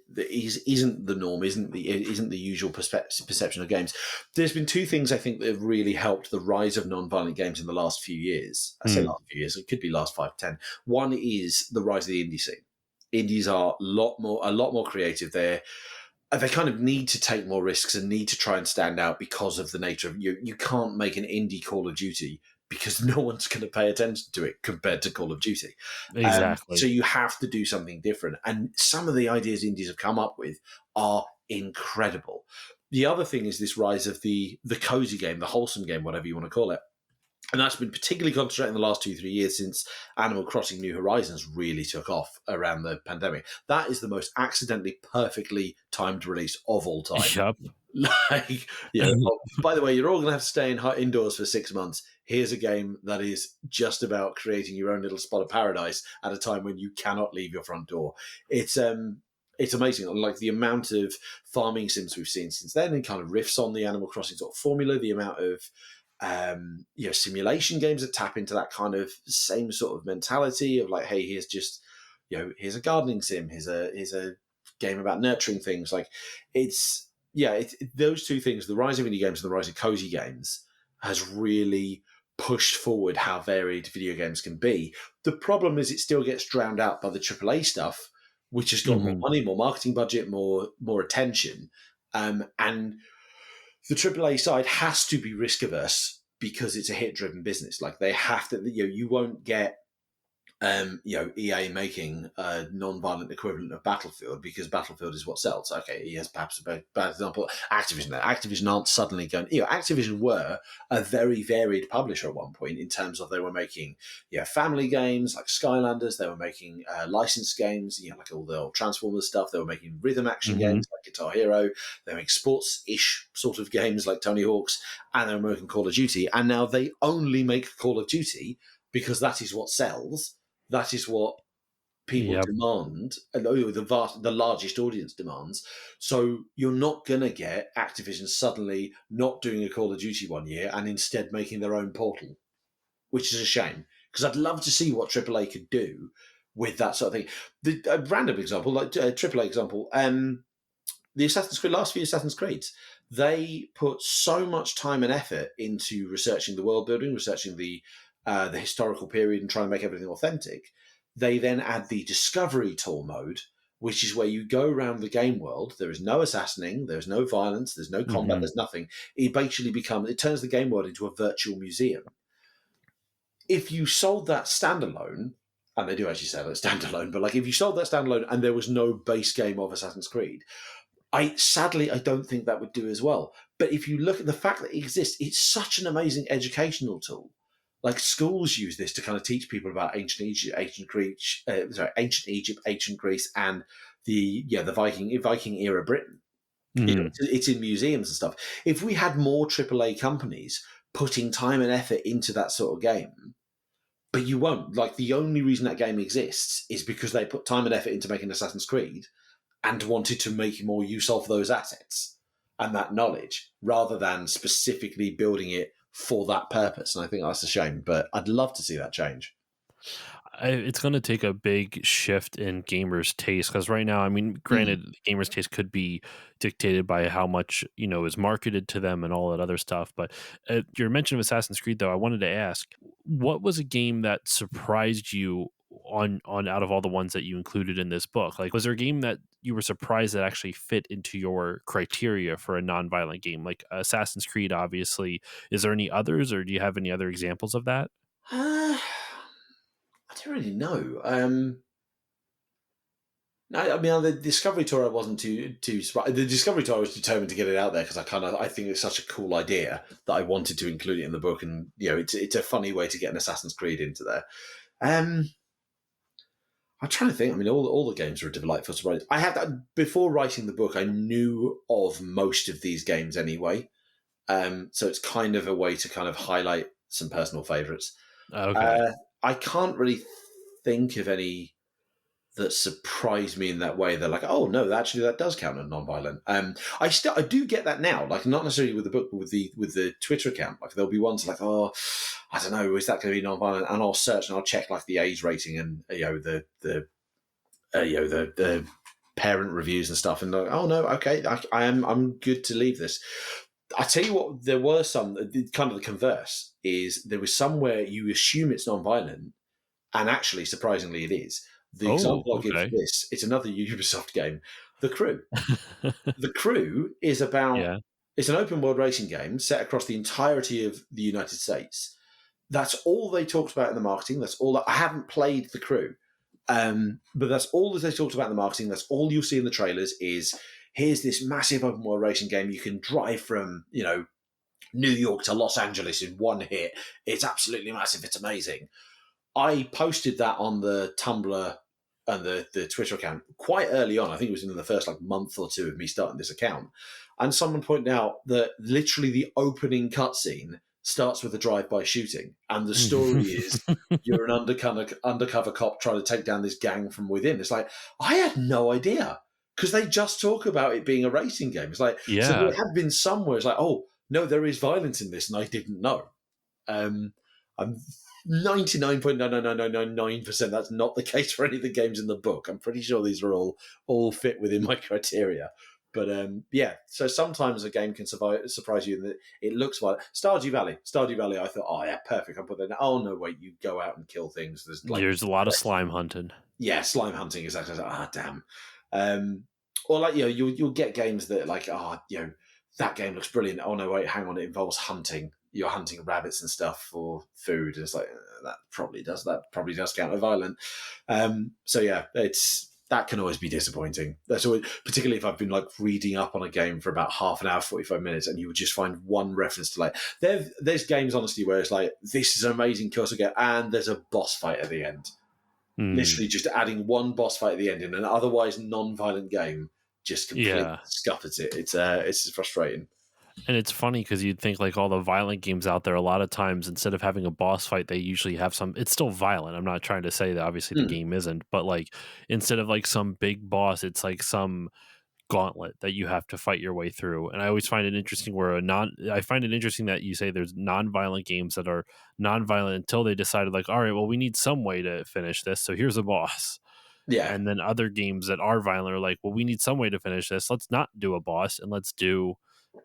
Speaker 2: isn't the norm, isn't the usual perception of games. There's been two things I think that have really helped the rise of non-violent games in the last few years. I say
Speaker 1: Mm.
Speaker 2: last few years, it could be last 5 to 10. One is the rise of the indie scene. Indies are a lot more creative. They kind of need to take more risks and need to try and stand out because of the nature of you can't make an indie Call of Duty because no one's going to pay attention to it compared to Call of Duty. So
Speaker 1: Exactly.
Speaker 2: you have to do something different. And some of the ideas indies have come up with are incredible. The other thing is this rise of the cozy game, the wholesome game, whatever you want to call it. And that's been particularly concentrated in the last 2, 3 years since Animal Crossing New Horizons really took off around the pandemic. That is the most accidentally perfectly timed release of all time.
Speaker 1: Yep.
Speaker 2: Like, by the way, you're all going to have to stay indoors for 6 months. Here's a game that is just about creating your own little spot of paradise at a time when you cannot leave your front door. It's amazing. Like the amount of farming sims we've seen since then, and kind of riffs on the Animal Crossing sort of formula, the amount of simulation games that tap into that kind of same sort of mentality of like, hey, here's just, here's a gardening sim, here's a game about nurturing things. Like, those two things, the rise of indie games and the rise of cozy games, has really pushed forward how varied video games can be. The problem is it still gets drowned out by the AAA stuff, which has got more
Speaker 1: Mhm.
Speaker 2: money, more marketing budget, more attention, and the AAA side has to be risk averse because it's a hit driven business. Like they have to, you won't get EA making a non-violent equivalent of Battlefield because Battlefield is what sells. Okay, EA has perhaps a bad example. Activision aren't suddenly going. Activision were a very varied publisher at one point in terms of they were making family games like Skylanders. They were making licensed games, like all the old Transformers stuff. They were making rhythm action
Speaker 1: Mhm.
Speaker 2: games like Guitar Hero. They were making sports-ish sort of games like Tony Hawk's, and they were making Call of Duty. And now they only make Call of Duty because that is what sells. That is what people
Speaker 1: Yep.
Speaker 2: demand, and the largest audience demands. So you're not going to get Activision suddenly not doing a Call of Duty one year and instead making their own Portal, which is a shame because I'd love to see what AAA could do with that sort of thing. A random example, like AAA example, the last few Assassin's Creeds, they put so much time and effort into researching the world building, researching the historical period, and trying to make everything authentic. They then add the discovery tour mode, which is where you go around the game world. There is no assassinating, there's no violence, there's no combat,
Speaker 1: Mhm.
Speaker 2: there's nothing. It turns the game world into a virtual museum. If you sold that standalone, and they do actually sell it standalone, but like if you sold that standalone and there was no base game of Assassin's Creed, I don't think that would do as well. But if you look at the fact that it exists, it's such an amazing educational tool. Like schools use this to kind of teach people about ancient Egypt, ancient Greece, and the Viking era Britain.
Speaker 1: Mhm.
Speaker 2: It's in museums and stuff. If we had more AAA companies putting time and effort into that sort of game, but you won't. Like the only reason that game exists is because they put time and effort into making Assassin's Creed and wanted to make more use of those assets. and that knowledge rather than specifically building it for that purpose. And I think that's a shame, but I'd love to see that change.
Speaker 1: It's going to take a big shift in gamers' taste because right now, I mean,
Speaker 2: Mm.
Speaker 1: granted, gamers' taste could be dictated by how much is marketed to them and all that other stuff. But your mention of Assassin's Creed, though, I wanted to ask, what was a game that surprised you on out of all the ones that you included in this book? Like, was there a game that you were surprised that actually fit into your criteria for a non-violent game, like Assassin's Creed? Obviously, is there any others, or do you have any other examples of that?
Speaker 2: Uh, I don't really know. No, I mean, on the Discovery Tour, I wasn't too surprised. The Discovery Tour, I was determined to get it out there because I think it's such a cool idea that I wanted to include it in the book, and it's a funny way to get an Assassin's Creed into there. Um, I'm trying to think. I mean, all the games are a delightful surprise. I had that before writing the book. I knew of most of these games anyway, so it's kind of a way to kind of highlight some personal favourites.
Speaker 1: Okay.
Speaker 2: Uh, I can't really think of any that surprised me in that way. They're like, oh no, actually that does count as non-violent. I do get that now, like not necessarily with the book, but with the Twitter account. Like there'll be ones like, oh, I don't know, is that going to be non-violent? And I'll search and I'll check like the age rating and the parent reviews and stuff, and like, oh no, okay, I'm good to leave this. I tell you what, there were some kind of the converse is there was some where you assume it's non-violent, and actually, surprisingly, it is. The
Speaker 1: Oh,
Speaker 2: example I'll give for
Speaker 1: okay.
Speaker 2: this, it's another Ubisoft game, The Crew. The Crew is about,
Speaker 1: Yeah.
Speaker 2: it's an open world racing game set across the entirety of the United States. That's all they talked about in the marketing. That's all. I haven't played The Crew, but that's all that they talked about in the marketing. That's all you'll see in the trailers is here's this massive open world racing game. You can drive from, New York to Los Angeles in one hit. It's absolutely massive. It's amazing. I posted that on the Tumblr and the Twitter account quite early on. I think it was in the first like month or two of me starting this account. And someone pointed out that literally the opening cutscene starts with a drive-by shooting, and the story is you're an undercover cop trying to take down this gang from within. It's like I had no idea because they just talk about it being a racing game. It's like so
Speaker 1: Yeah.
Speaker 2: there have been somewhere. It's like oh no, there is violence in this, and I didn't know. Um, I'm 99.99999% that's not the case for any of the games in the book. I'm pretty sure these are all fit within my criteria. But yeah, so sometimes a game can surprise you in that it looks like Stardew Valley, I thought, oh yeah, perfect. I put that. Oh no, wait, you go out and kill things. There's like,
Speaker 1: There's a lot of slime hunting.
Speaker 2: yeah, slime hunting is actually damn. Or like you'll get games that like that game looks brilliant. Oh no, wait, hang on, it involves hunting. You're hunting rabbits and stuff for food. And it's like that probably does count as violent. So yeah, that can always be disappointing. That's always, particularly if I've been like reading up on a game for about half an hour, 45 minutes, and you would just find one reference to like there's games honestly where it's like this is an amazing kill to get, and there's a boss fight at the end.
Speaker 1: Mm,
Speaker 2: Literally just adding one boss fight at the end in an otherwise non-violent game just completely
Speaker 1: yeah.
Speaker 2: scuppers it. It's frustrating.
Speaker 1: And it's funny because you'd think like all the violent games out there, a lot of times instead of having a boss fight, they usually have some. It's still violent. I'm not trying to say that obviously the
Speaker 2: Hmm.
Speaker 1: game isn't, but like instead of like some big boss, it's like some gauntlet that you have to fight your way through. And I always find it interesting I find it interesting that you say there's non-violent games that are non-violent until they decided like, all right, well, we need some way to finish this. So here's a boss.
Speaker 2: Yeah,
Speaker 1: And then other games that are violent are like, well, we need some way to finish this. Let's not do a boss and let's do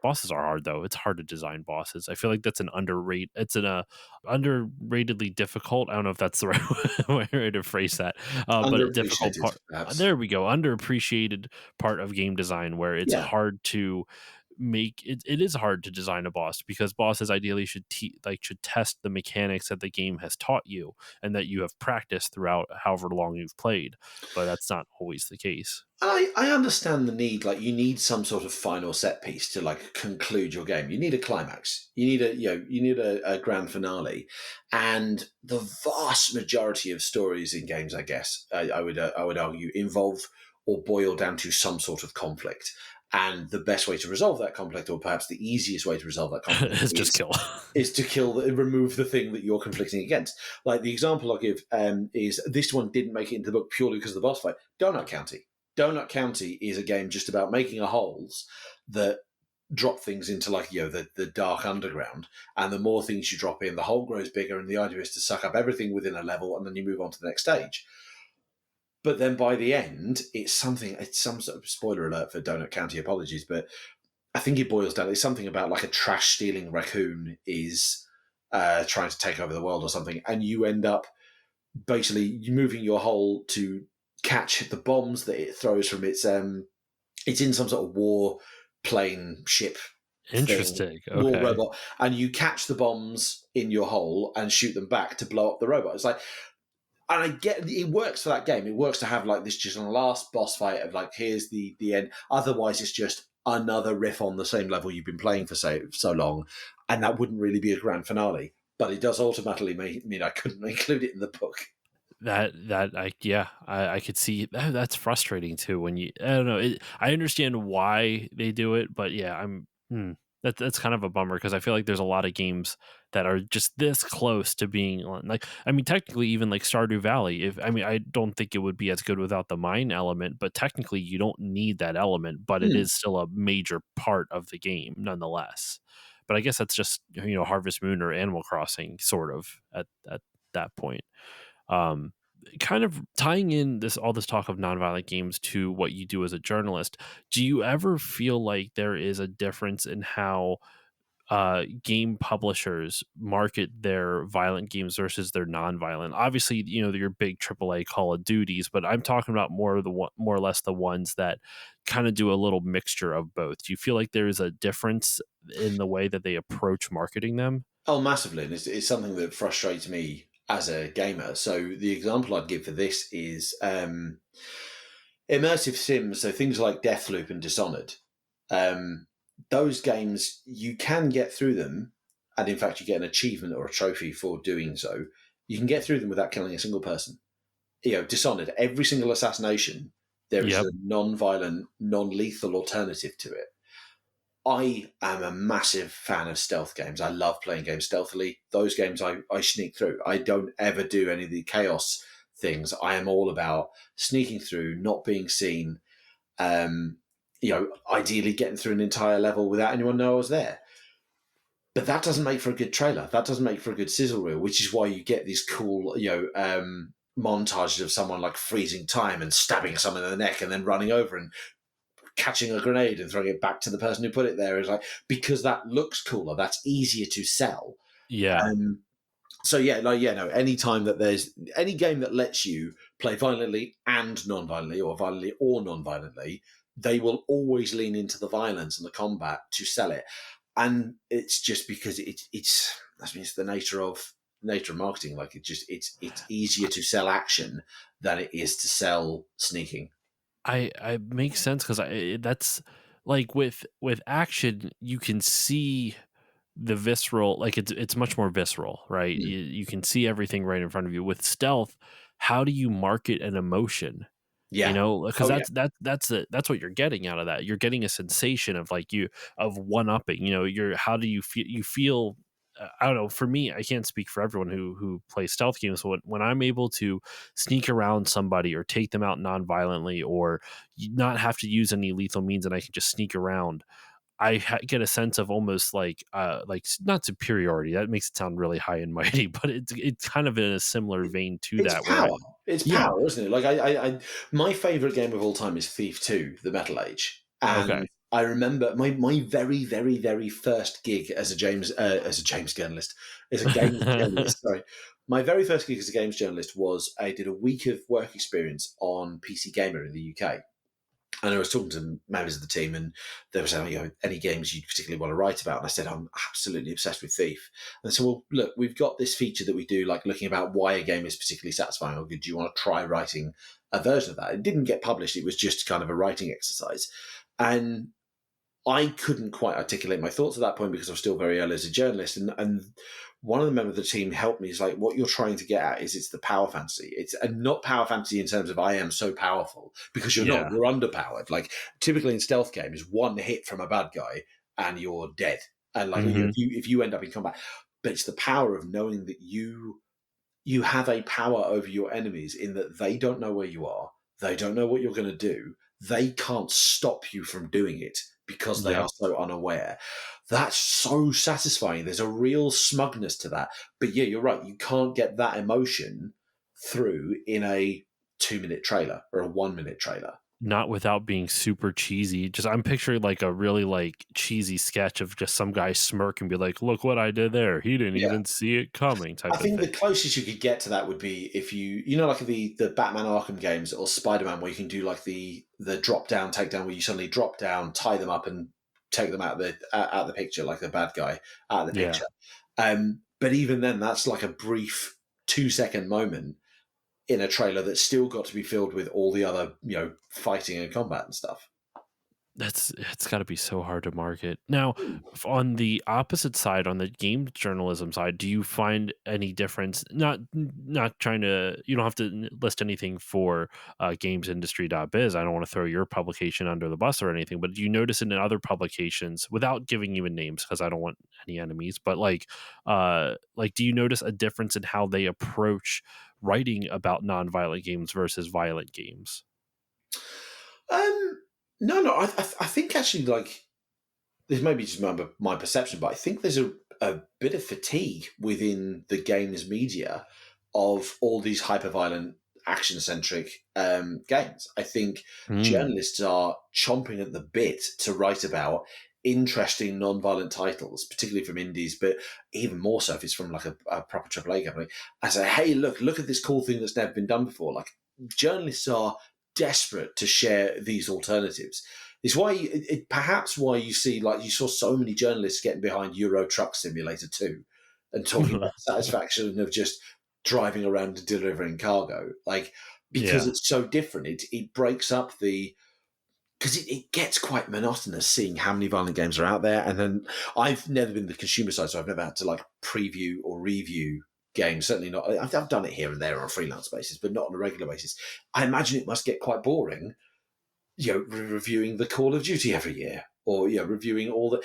Speaker 1: bosses are hard though. It's hard to design bosses. I feel like that's an underrate. It's an underratedly difficult. I don't know if that's the right way to phrase that, but a difficult
Speaker 2: underappreciated,
Speaker 1: part.
Speaker 2: perhaps.
Speaker 1: There we go. Underappreciated part of game design where it's
Speaker 2: Yeah,
Speaker 1: hard to make it. It is hard to design a boss because bosses ideally should test the mechanics that the game has taught you and that you have practiced throughout however long you've played. But that's not always the case.
Speaker 2: I understand the need. Like, you need some sort of final set piece to like conclude your game. You need a climax. You need a grand finale, and the vast majority of stories in games, I guess, I would argue, involve or boil down to some sort of conflict. And the best way to resolve that conflict, or perhaps the easiest way to resolve that conflict,
Speaker 1: It's just kill.
Speaker 2: is to remove the thing that you're conflicting against. Like the example I'll give is this one didn't make it into the book purely because of the boss fight. Donut County. Donut County is a game just about making a holes that drop things into like the dark underground, and the more things you drop in, the hole grows bigger, and the idea is to suck up everything within a level, and then you move on to the next stage. But then by the end, it's some sort of spoiler alert for Donut County, apologies, but I think it boils down. It's something about like a trash stealing raccoon is trying to take over the world or something, and you end up basically moving your hole to catch the bombs that it throws from it's in some sort of war plane ship thing,
Speaker 1: Interesting.
Speaker 2: war
Speaker 1: Okay.
Speaker 2: robot, and you catch the bombs in your hole and shoot them back to blow up the robot. It's like, and I get it works for that game. It works to have like this just last boss fight of like, here's the end. Otherwise, it's just another riff on the same level you've been playing for so long, and that wouldn't really be a grand finale. But it does automatically mean I couldn't include it in the book.
Speaker 1: I could see that's frustrating too when I don't know I understand why they do it, but yeah, that's kind of a bummer because I feel like there's a lot of games that are just this close to being like, I mean, technically even like Stardew Valley, if I mean, I don't think it would be as good without the mine element, but technically you don't need that element, but it
Speaker 2: Hmm.
Speaker 1: is still a major part of the game nonetheless. But I guess that's just, Harvest Moon or Animal Crossing sort of at that point. um Kind of tying in all this talk of nonviolent games to what you do as a journalist, do you ever feel like there is a difference in how game publishers market their violent games versus their non-violent? Obviously, your big AAA Call of Duties, but I'm talking about more or less the ones that kind of do a little mixture of both. Do you feel like there is a difference in the way that they approach marketing them?
Speaker 2: Oh, massively. And it's something that frustrates me as a gamer. So the example I'd give for this is immersive sims. So things like Deathloop and Dishonored. Um, those games, you can get through them. And in fact, you get an achievement or a trophy for doing so. You can get through them without killing a single person. Dishonored, every single assassination, there is
Speaker 1: Yep.
Speaker 2: a non-violent, non-lethal alternative to it. I am a massive fan of stealth games. I love playing games stealthily. Those games I sneak through. I don't ever do any of the chaos things. I am all about sneaking through, not being seen, ideally getting through an entire level without anyone know I was there. But that doesn't make for a good trailer. That doesn't make for a good sizzle reel, which is why you get these cool, montages of someone like freezing time and stabbing someone in the neck and then running over and catching a grenade and throwing it back to the person who put it there, is like, because that looks cooler, that's easier to sell.
Speaker 1: Yeah.
Speaker 2: So yeah, no, any time that there's any game that lets you play violently and non-violently, or violently or non-violently, they will always lean into the violence and the combat to sell it. And it's just because it's the nature of marketing. Like it's easier to sell action than it is to sell sneaking.
Speaker 1: I makes sense because I that's like with action, you can see the visceral, like it's much more visceral, right?
Speaker 2: Mm.
Speaker 1: You can see everything right in front of you. With stealth, how do you market an emotion?
Speaker 2: Yeah.
Speaker 1: Because
Speaker 2: Oh yeah.
Speaker 1: that's what you're getting out of that. You're getting a sensation of like you of one upping. You're how do you feel? You feel. I don't know. For me, I can't speak for everyone who plays stealth games. When I'm able to sneak around somebody or take them out non-violently, or not have to use any lethal means, and I can just sneak around, I get a sense of almost like not superiority. That makes it sound really high and mighty, but it's kind of in a similar vein to
Speaker 2: It's
Speaker 1: that. Where I
Speaker 2: power. It's
Speaker 1: yeah,
Speaker 2: power, isn't it? Like my favorite game of all time is Thief 2: The Metal Age,
Speaker 1: okay.
Speaker 2: and I remember my very very very first gig as a James journalist, as a games journalist. Sorry, my very first gig as a games journalist was I did a week of work experience on PC Gamer in the UK. And I was talking to members of the team, and they were saying, any games you particularly want to write about? And I said, I'm absolutely obsessed with Thief. And they said, well, look, we've got this feature that we do, like looking about why a game is particularly satisfying, or do you want to try writing a version of that? It didn't get published. It was just kind of a writing exercise. And I couldn't quite articulate my thoughts at that point because I was still very early as a journalist. And one of the members of the team helped me. Is like, what you're trying to get at is it's the power fantasy. It's not power fantasy in terms of I am so powerful, because you're not.
Speaker 1: Yeah.
Speaker 2: You're underpowered. Like typically in stealth games, one hit from a bad guy and you're dead. And like
Speaker 1: Hmm.
Speaker 2: if you end up in combat, but it's the power of knowing that you have a power over your enemies in that they don't know where you are. They don't know what you're going to do. They can't stop you from doing it. because they
Speaker 1: Yep.
Speaker 2: are so unaware. That's so satisfying. There's a real smugness to that. But yeah, you're right. You can't get that emotion through in a 2 minute trailer or a 1 minute trailer.
Speaker 1: Not without being super cheesy. Just I'm picturing like a really like cheesy sketch of just some guy smirk and be like, "Look what I did there. He didn't
Speaker 2: Yeah.
Speaker 1: even see it coming,"
Speaker 2: I
Speaker 1: type of
Speaker 2: think the
Speaker 1: thing.
Speaker 2: closest you could get to that would be if you know, like the Batman Arkham games or Spider Man, where you can do like the drop down, takedown, where you suddenly drop down, tie them up, and take them out of the picture, like the bad guy out of the
Speaker 1: Yeah.
Speaker 2: picture. But even then, that's like a brief 2 second moment in a trailer that's still got to be filled with all the other fighting and combat and stuff.
Speaker 1: It's gotta be so hard to market. Now, on the opposite side, on the game journalism side, do you find any difference? Not trying to you don't have to list anything for, GamesIndustry.biz. I don't wanna throw your publication under the bus or anything, but do you notice in other publications, without giving even names, because I don't want any enemies, but, do you notice a difference in how they approach writing about nonviolent games versus violent games?
Speaker 2: Um, no. I think actually, like, this may be just my perception, but I think there's a bit of fatigue within the games media of all these hyper-violent, action-centric games. I think
Speaker 1: Mm.
Speaker 2: journalists are chomping at the bit to write about interesting non-violent titles, particularly from indies, but even more so if it's from like a proper AAA company. I say, hey, look at this cool thing that's never been done before. Like, journalists are desperate to share these alternatives. It's why perhaps why you see, like, you saw so many journalists getting behind Euro Truck Simulator 2 and talking about the satisfaction of just driving around and delivering cargo. Like, because
Speaker 1: Yeah.
Speaker 2: it's so different, it breaks up the because it gets quite monotonous seeing how many violent games are out there. And then I've never been the consumer side, so I've never had to like preview or review games. Certainly not. I've done it here and there on a freelance basis, but not on a regular basis. I imagine it must get quite boring, reviewing the Call of Duty every year, or reviewing all the.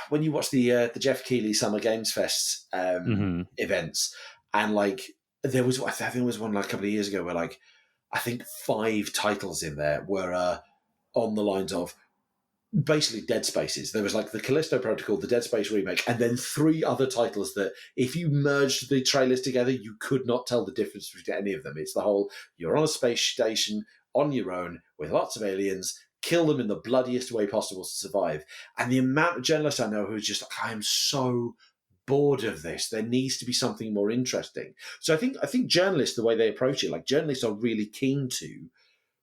Speaker 2: When you watch the Jeff Keighley Summer Games Fest
Speaker 1: Mhm.
Speaker 2: events, and like I think there was one like a couple of years ago where like I think 5 titles in there were on the lines of basically Dead Spaces. There was like the Callisto Protocol, the Dead Space remake, and then 3 other titles that if you merged the trailers together, you could not tell the difference between any of them. It's the whole you're on a space station on your own with lots of aliens, kill them in the bloodiest way possible to survive. And the amount of journalists I know who are just like, I am so bored of this. There needs to be something more interesting. So I think journalists, the way they approach it, like journalists are really keen to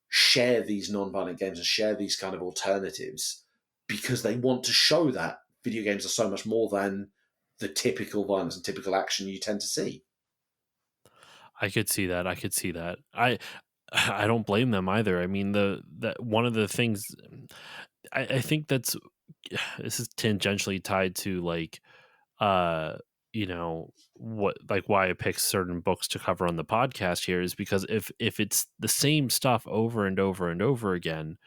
Speaker 2: share these non-violent games and share these kind of alternatives because they want to show that video games are so much more than the typical violence and typical action you tend to see.
Speaker 1: I could see that. I could see that. I don't blame them either. I mean, the that one of the things I think that's this is tangentially tied to uh what like why I pick certain books to cover on the podcast here is because if it's the same stuff over and over and over again,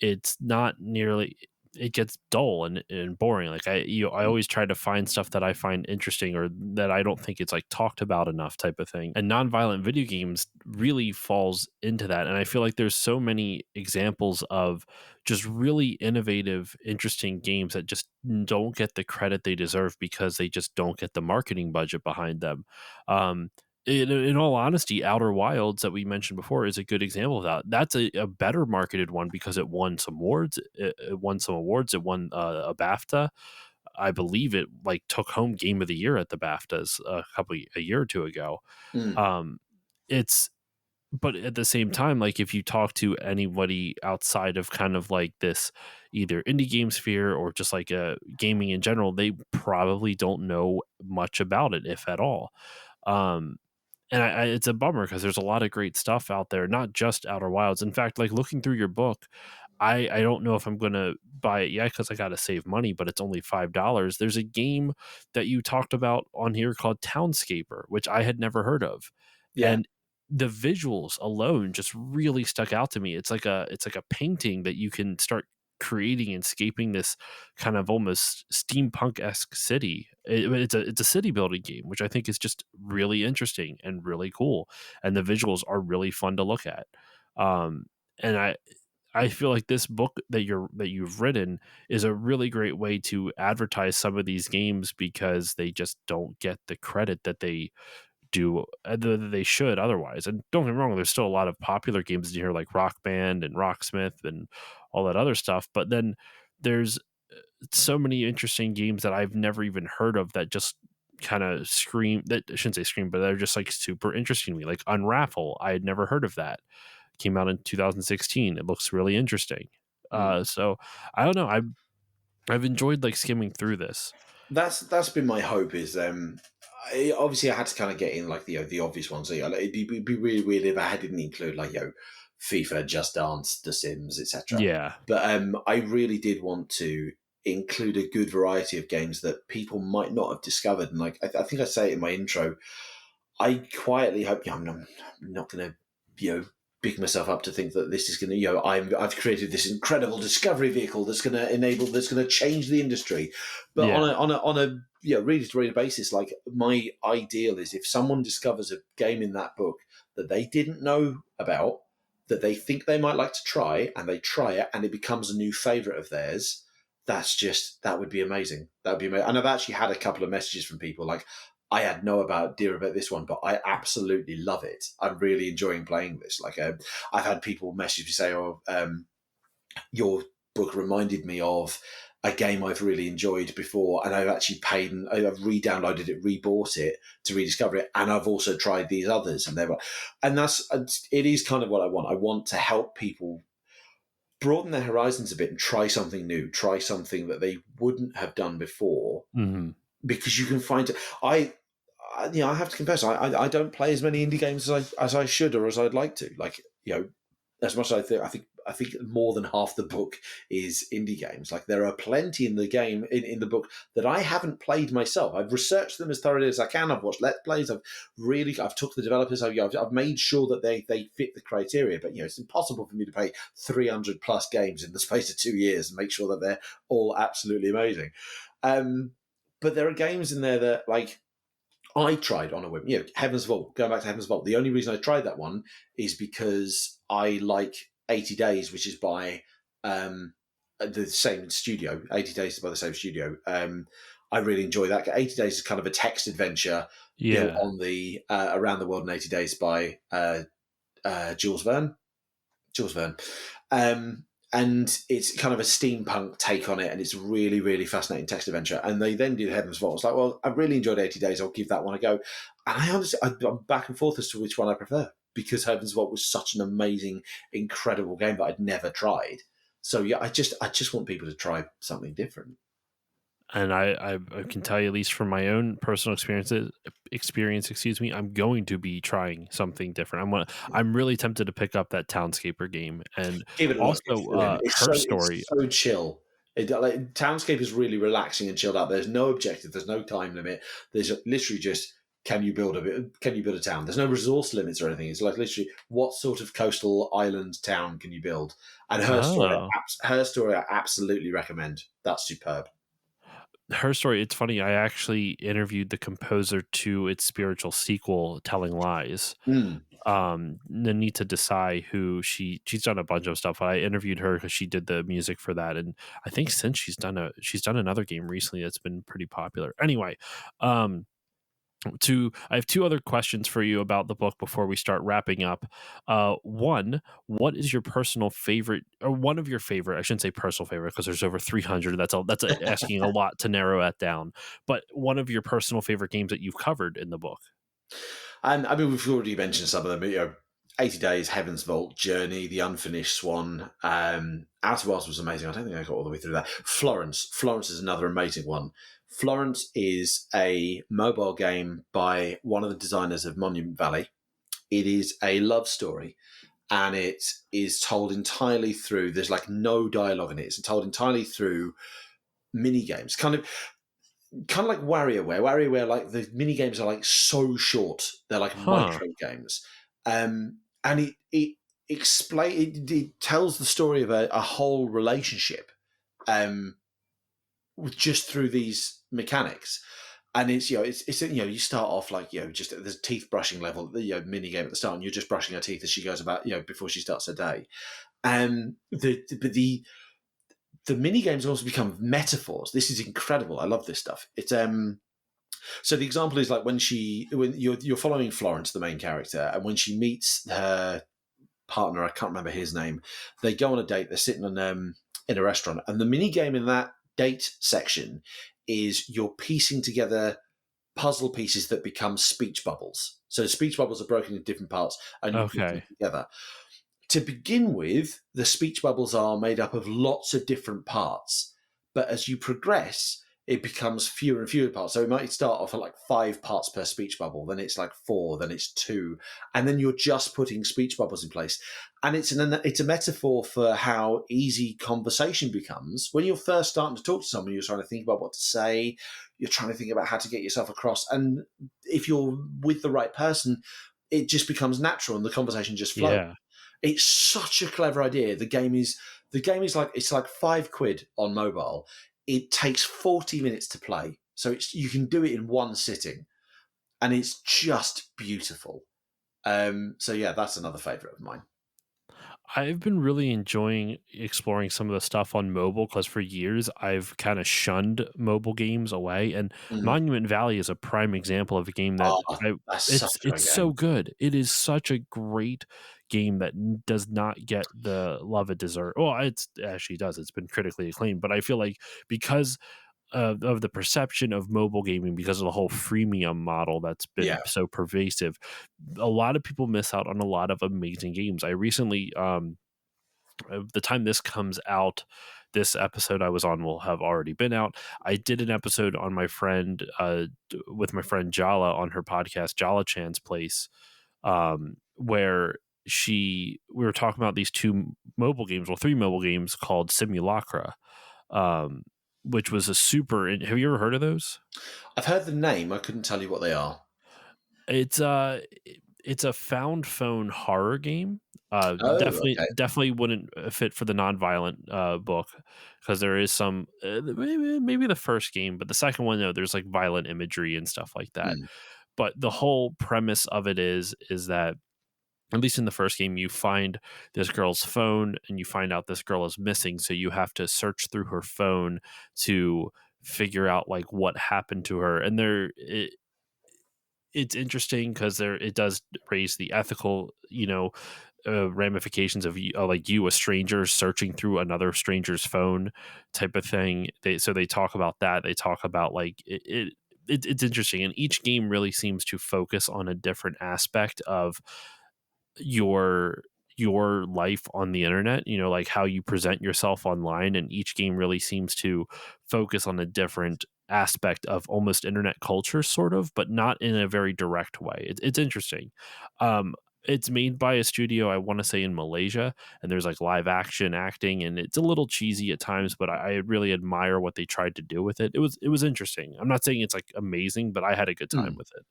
Speaker 1: it's not nearly it gets dull and boring. Like I always try to find stuff that I find interesting or that I don't think it's like talked about enough type of thing. And nonviolent video games really falls into that. And I feel like there's so many examples of just really innovative, interesting games that just don't get the credit they deserve because they just don't get the marketing budget behind them. Um, in all honesty, Outer Wilds that we mentioned before is a good example of that. That's a better marketed one because it won some awards. It won some awards. It won a BAFTA. I believe it like took home Game of the Year at the BAFTAs a year or two ago.
Speaker 2: Mm.
Speaker 1: Um, it's but at the same time, like if you talk to anybody outside of kind of like this either indie game sphere or just like gaming in general, they probably don't know much about it, if at all. Um, and it's a bummer because there's a lot of great stuff out there, not just Outer Wilds. In fact, like looking through your book, I don't know if I'm gonna buy it yet because I got to save money, but it's only $5. There's a game that you talked about on here called Townscaper, which I had never heard of,
Speaker 2: Yeah.
Speaker 1: and the visuals alone just really stuck out to me. It's like a painting that you can start creating and scaping this kind of almost steampunk esque city. It's a city building game, which I think is just really interesting and really cool, and the visuals are really fun to look at. Um, and I feel like this book that you've written is a really great way to advertise some of these games because they just don't get the credit that they do that they should otherwise. And don't get me wrong, there's still a lot of popular games in here like Rock Band and Rocksmith and all that other stuff. But then there's so many interesting games that I've never even heard of that just kind of scream that I shouldn't say scream, but they're just like super interesting to me. Like Unravel, I had never heard of that. Came out in 2016. It looks really interesting.
Speaker 2: Mm.
Speaker 1: So I don't know. I've enjoyed like skimming through this.
Speaker 2: That's been my hope. Is obviously I had to kind of get in like the obvious ones. So, like, it'd be really weird if I didn't include like FIFA, Just Dance, The Sims, etc.
Speaker 1: Yeah.
Speaker 2: But I really did want to include a good variety of games that people might not have discovered. And like I think I say it in my intro, I quietly hope. I'm not going to big myself up to think that this is going to I've created this incredible discovery vehicle that's going to change the industry. But
Speaker 1: Yeah.
Speaker 2: on a reader to reader basis, like my ideal is if someone discovers a game in that book that they didn't know about, that they think they might like to try, and they try it and it becomes a new favorite of theirs. That would be amazing. That would be amazing. And I've actually had a couple of messages from people like, I had no idea about this one, but I absolutely love it. I'm really enjoying playing this. Like, I've had people message me say, "Oh, your book reminded me of a game I've really enjoyed before, and I've actually paid and I've re-downloaded it, re-bought it to rediscover it, and I've also tried these others." And it is kind of what I want. I want to help people broaden their horizons a bit and try something new, try something that they wouldn't have done before,
Speaker 1: Hmm.
Speaker 2: because you can find I have to confess, I don't play as many indie games as I should or as I'd like to. Like, as much as I think more than half the book is indie games. Like, there are plenty in the game in the book that I haven't played myself. I've researched them as thoroughly as I can. I've watched Let's Plays. I've took the developers. I've made sure that they fit the criteria. But it's impossible for me to play 300 plus games in the space of 2 years and make sure that they're all absolutely amazing. But there are games in there that, like, I tried on a whim. Heaven's Vault, going back to Heaven's Vault. The only reason I tried that one is because I like 80 Days, which is by the same studio. 80 Days is by the same studio. I really enjoy that. 80 Days is kind of a text adventure built
Speaker 1: Yeah.
Speaker 2: on the Around the World in 80 Days by Jules Verne. Jules Verne. And it's kind of a steampunk take on it, and it's really, really fascinating text adventure. And they then did Heaven's Vault. It's like, well, I really enjoyed 80 Days. I'll give that one a go. And I'm back and forth as to which one I prefer, because Heaven's Vault was such an amazing, incredible game that I'd never tried. So yeah, I just want people to try something different.
Speaker 1: And I can tell you, at least from my own personal experience, excuse me, I'm going to be trying something different. I'm really tempted to pick up that Townscaper game, and
Speaker 2: Give it a look. It's
Speaker 1: also
Speaker 2: brilliant.
Speaker 1: her
Speaker 2: It's
Speaker 1: story.
Speaker 2: so chill. Townscape is really relaxing and chilled out. There's no objective. There's no time limit. There's literally just, can you build a town? There's no resource limits or anything. It's like literally, what sort of coastal island town can you build? And
Speaker 1: Oh,
Speaker 2: her story, I absolutely recommend. That's superb.
Speaker 1: her story. It's funny. I actually interviewed the composer to its spiritual sequel, Telling Lies.
Speaker 2: Mm.
Speaker 1: Nanita Desai, who she's done a bunch of stuff. I interviewed her because she did the music for that, and I think since she's done another game recently that's been pretty popular. Anyway, I have two other questions for you about the book before we start wrapping up. One, what is your personal favorite, or one of your favorite? I shouldn't say personal favorite because there's over 300. Asking a lot to narrow that down. But one of your personal favorite games that you've covered in the book.
Speaker 2: And I mean, we've already mentioned some of them. 80 Days, Heaven's Vault, Journey, The Unfinished Swan. Outer Wilds was amazing. I don't think I got all the way through that. Florence. Florence is another amazing one. Florence is a mobile game by one of the designers of Monument Valley. It is a love story, and it is told entirely through, there's like no dialogue in it. It's told entirely through mini games. Kind of like WarioWare. WarioWare, like the mini games are like so short; they're like
Speaker 1: Huh.
Speaker 2: micro games, and it tells the story of a whole relationship, just through these mechanics. And it's you start off like just at the teeth brushing level, the mini game at the start, and you're just brushing her teeth as she goes about before she starts her day. The mini games also become metaphors. This is incredible. I love this stuff. It's So the example is like when you're following Florence, the main character, and when she meets her partner, I can't remember his name. They go on a date. They're sitting in a restaurant, and the mini game in that date section is you're piecing together puzzle pieces that become speech bubbles. So speech bubbles are broken into different parts, and you put them
Speaker 1: Okay.
Speaker 2: together. To begin with, the speech bubbles are made up of lots of different parts, but as you progress, it becomes fewer and fewer parts. So it might start off at like 5 parts per speech bubble, then it's like 4, then it's 2, and then you're just putting speech bubbles in place. And it's a metaphor for how easy conversation becomes when you're first starting to talk to someone. You're trying to think about what to say, you're trying to think about how to get yourself across, and if you're with the right person, it just becomes natural and the conversation just flows.
Speaker 1: Yeah.
Speaker 2: It's such a clever idea. The game is like it's like £5 on mobile. It takes 40 minutes to play, so you can do it in one sitting, and it's just beautiful. So yeah, that's another favourite of mine.
Speaker 1: I've been really enjoying exploring some of the stuff on mobile because for years I've kind of shunned mobile games away, and
Speaker 2: Mm.
Speaker 1: Monument Valley is a prime example of a game that
Speaker 2: Oh,
Speaker 1: I
Speaker 2: that's such
Speaker 1: it's
Speaker 2: a great
Speaker 1: it's so
Speaker 2: game.
Speaker 1: good. It is such a great game that does not get the love it deserves. Well, it's actually does. It's been critically acclaimed, but I feel like because of the perception of mobile gaming because of the whole freemium model that's been
Speaker 2: Yeah.
Speaker 1: so pervasive, a lot of people miss out on a lot of amazing games. I recently, the time this comes out, this episode I was on will have already been out. I did an episode on my friend, with my friend Jala on her podcast, Jala Chan's Place, where we were talking about these three mobile games called Simulacra, um, which was a super. Have you ever heard of those?
Speaker 2: I've heard the name. I couldn't tell you what they are.
Speaker 1: It's it's a found phone horror game.
Speaker 2: Oh,
Speaker 1: Definitely
Speaker 2: okay.
Speaker 1: definitely wouldn't fit for the nonviolent book because there is some maybe the first game, but the second one, no, there's like violent imagery and stuff like that.
Speaker 2: Mm.
Speaker 1: But the whole premise of it is that at least in the first game, you find this girl's phone and you find out this girl is missing. So you have to search through her phone to figure out like what happened to her. And it's interesting because there it does raise the ethical, ramifications of like you, a stranger, searching through another stranger's phone, type of thing. They talk about that. They talk about like it's interesting, and each game really seems to focus on a different aspect of your your life on the internet, like how you present yourself online, and each game really seems to focus on a different aspect of almost internet culture sort of, but not in a very direct way. It's interesting. It's made by a studio, I want to say, in Malaysia, and there's like live action acting, and it's a little cheesy at times, but I really admire what they tried to do with it. It was interesting. I'm not saying it's like amazing, but I had a good time
Speaker 2: Mm.
Speaker 1: with it,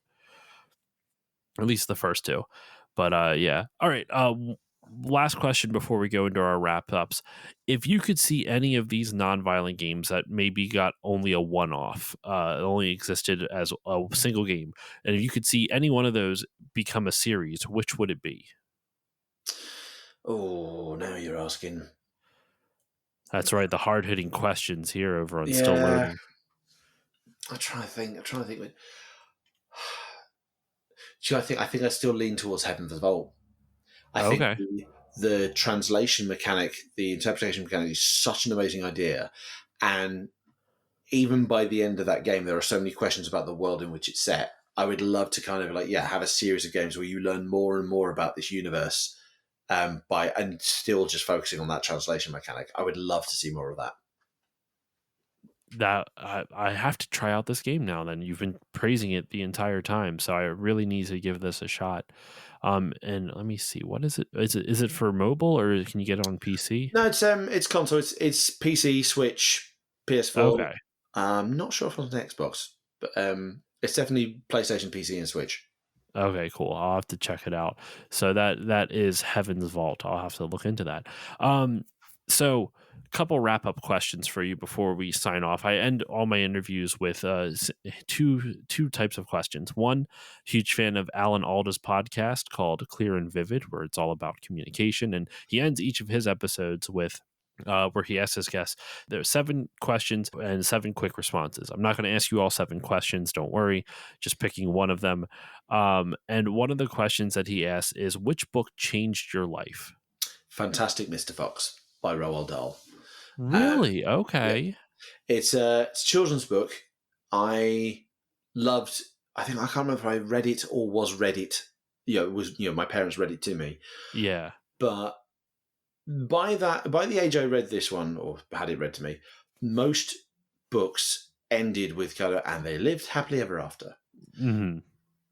Speaker 1: at least the first two. But yeah. All right. Last question before we go into our wrap ups. If you could see any of these non-violent games that maybe got only a one-off, only existed as a single game, and if you could see any one of those become a series, which would it be?
Speaker 2: Oh, now you're asking.
Speaker 1: That's right. The hard-hitting questions here over on Still
Speaker 2: Yeah,
Speaker 1: Loading.
Speaker 2: I'm trying to think. I'm trying to think. See, I think I still lean towards Heaven's Vault. I think
Speaker 1: Okay.
Speaker 2: the translation mechanic, the interpretation mechanic is such an amazing idea. And even by the end of that game, there are so many questions about the world in which it's set. I would love to kind of like, yeah, have a series of games where you learn more and more about this universe by and still just focusing on that translation mechanic. I would love to see more of that.
Speaker 1: That I have to try out this game now. Then you've been praising it the entire time, so I really need to give this a shot. And let me see, what is it? Is it for mobile or can you get it on PC?
Speaker 2: No, it's console. It's PC, Switch, PS4.
Speaker 1: Okay,
Speaker 2: I'm not sure if it's on Xbox, but it's definitely PlayStation, PC, and Switch.
Speaker 1: okay, cool. I'll have to check it out. So that is Heaven's Vault. I'll have to look into that. So couple wrap up questions for you before we sign off. I end all my interviews with two types of questions. One, huge fan of Alan Alda's podcast called Clear and Vivid, where it's all about communication, and he ends each of his episodes with where he asks his guests, there are 7 questions and 7 quick responses. I'm not going to ask you all 7 questions, don't worry, just picking one of them. And one of the questions that he asks is, which book changed your life?
Speaker 2: Fantastic Mr. Fox by Roald Dahl.
Speaker 1: Really?
Speaker 2: Yeah,
Speaker 1: Okay.
Speaker 2: it's a children's book. I loved. I think I can't remember if I read it or was read it. It was my parents read it to me.
Speaker 1: Yeah.
Speaker 2: But by the age I read this one or had it read to me, most books ended with kind of and they lived happily ever after,
Speaker 1: Hmm.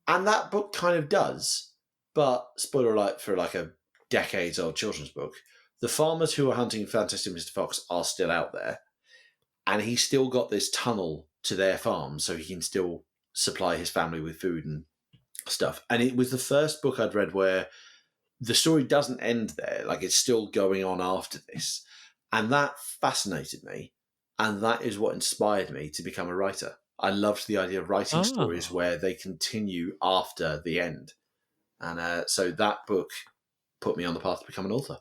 Speaker 2: and that book kind of does. But spoiler alert for like a decades old children's book, the farmers who are hunting Fantastic Mr. Fox are still out there, and he's still got this tunnel to their farm, so he can still supply his family with food and stuff. And it was the first book I'd read where the story doesn't end there; like it's still going on after this, and that fascinated me, and that is what inspired me to become a writer. I loved the idea of writing stories
Speaker 1: Oh,
Speaker 2: where they continue after the end, and so that book put me on the path to become an author.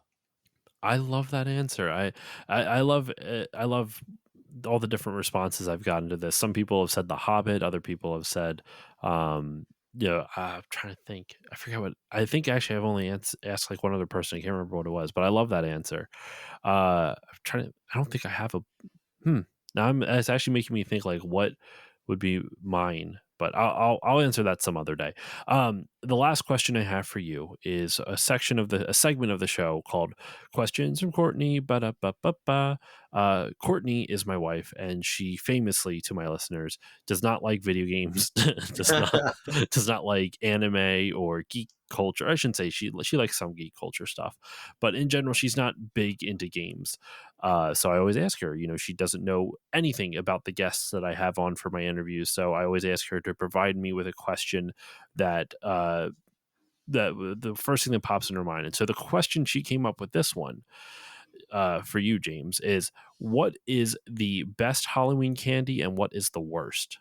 Speaker 1: I love that answer. I love all the different responses I've gotten to this. Some people have said The Hobbit. Other people have said, I'm trying to think. I forget what. I think actually I've only asked like one other person. I can't remember what it was, but I love that answer. I'm trying to. I don't think I have a. Hmm. Now it's actually making me think like what would be mine, but I'll answer that some other day. The last question I have for you is a segment of the show called Questions from Courtney. Ba-da-ba-ba-ba. Courtney is my wife, and she famously, to my listeners, does not like video games, does not like anime or geek culture. I shouldn't say she likes some geek culture stuff, but in general, she's not big into games. So I always ask her, she doesn't know anything about the guests that I have on for my interviews. So I always ask her to provide me with a question that the first thing that pops in her mind. And so the question she came up with this one for you, James, is what is the best Halloween candy and what is the worst?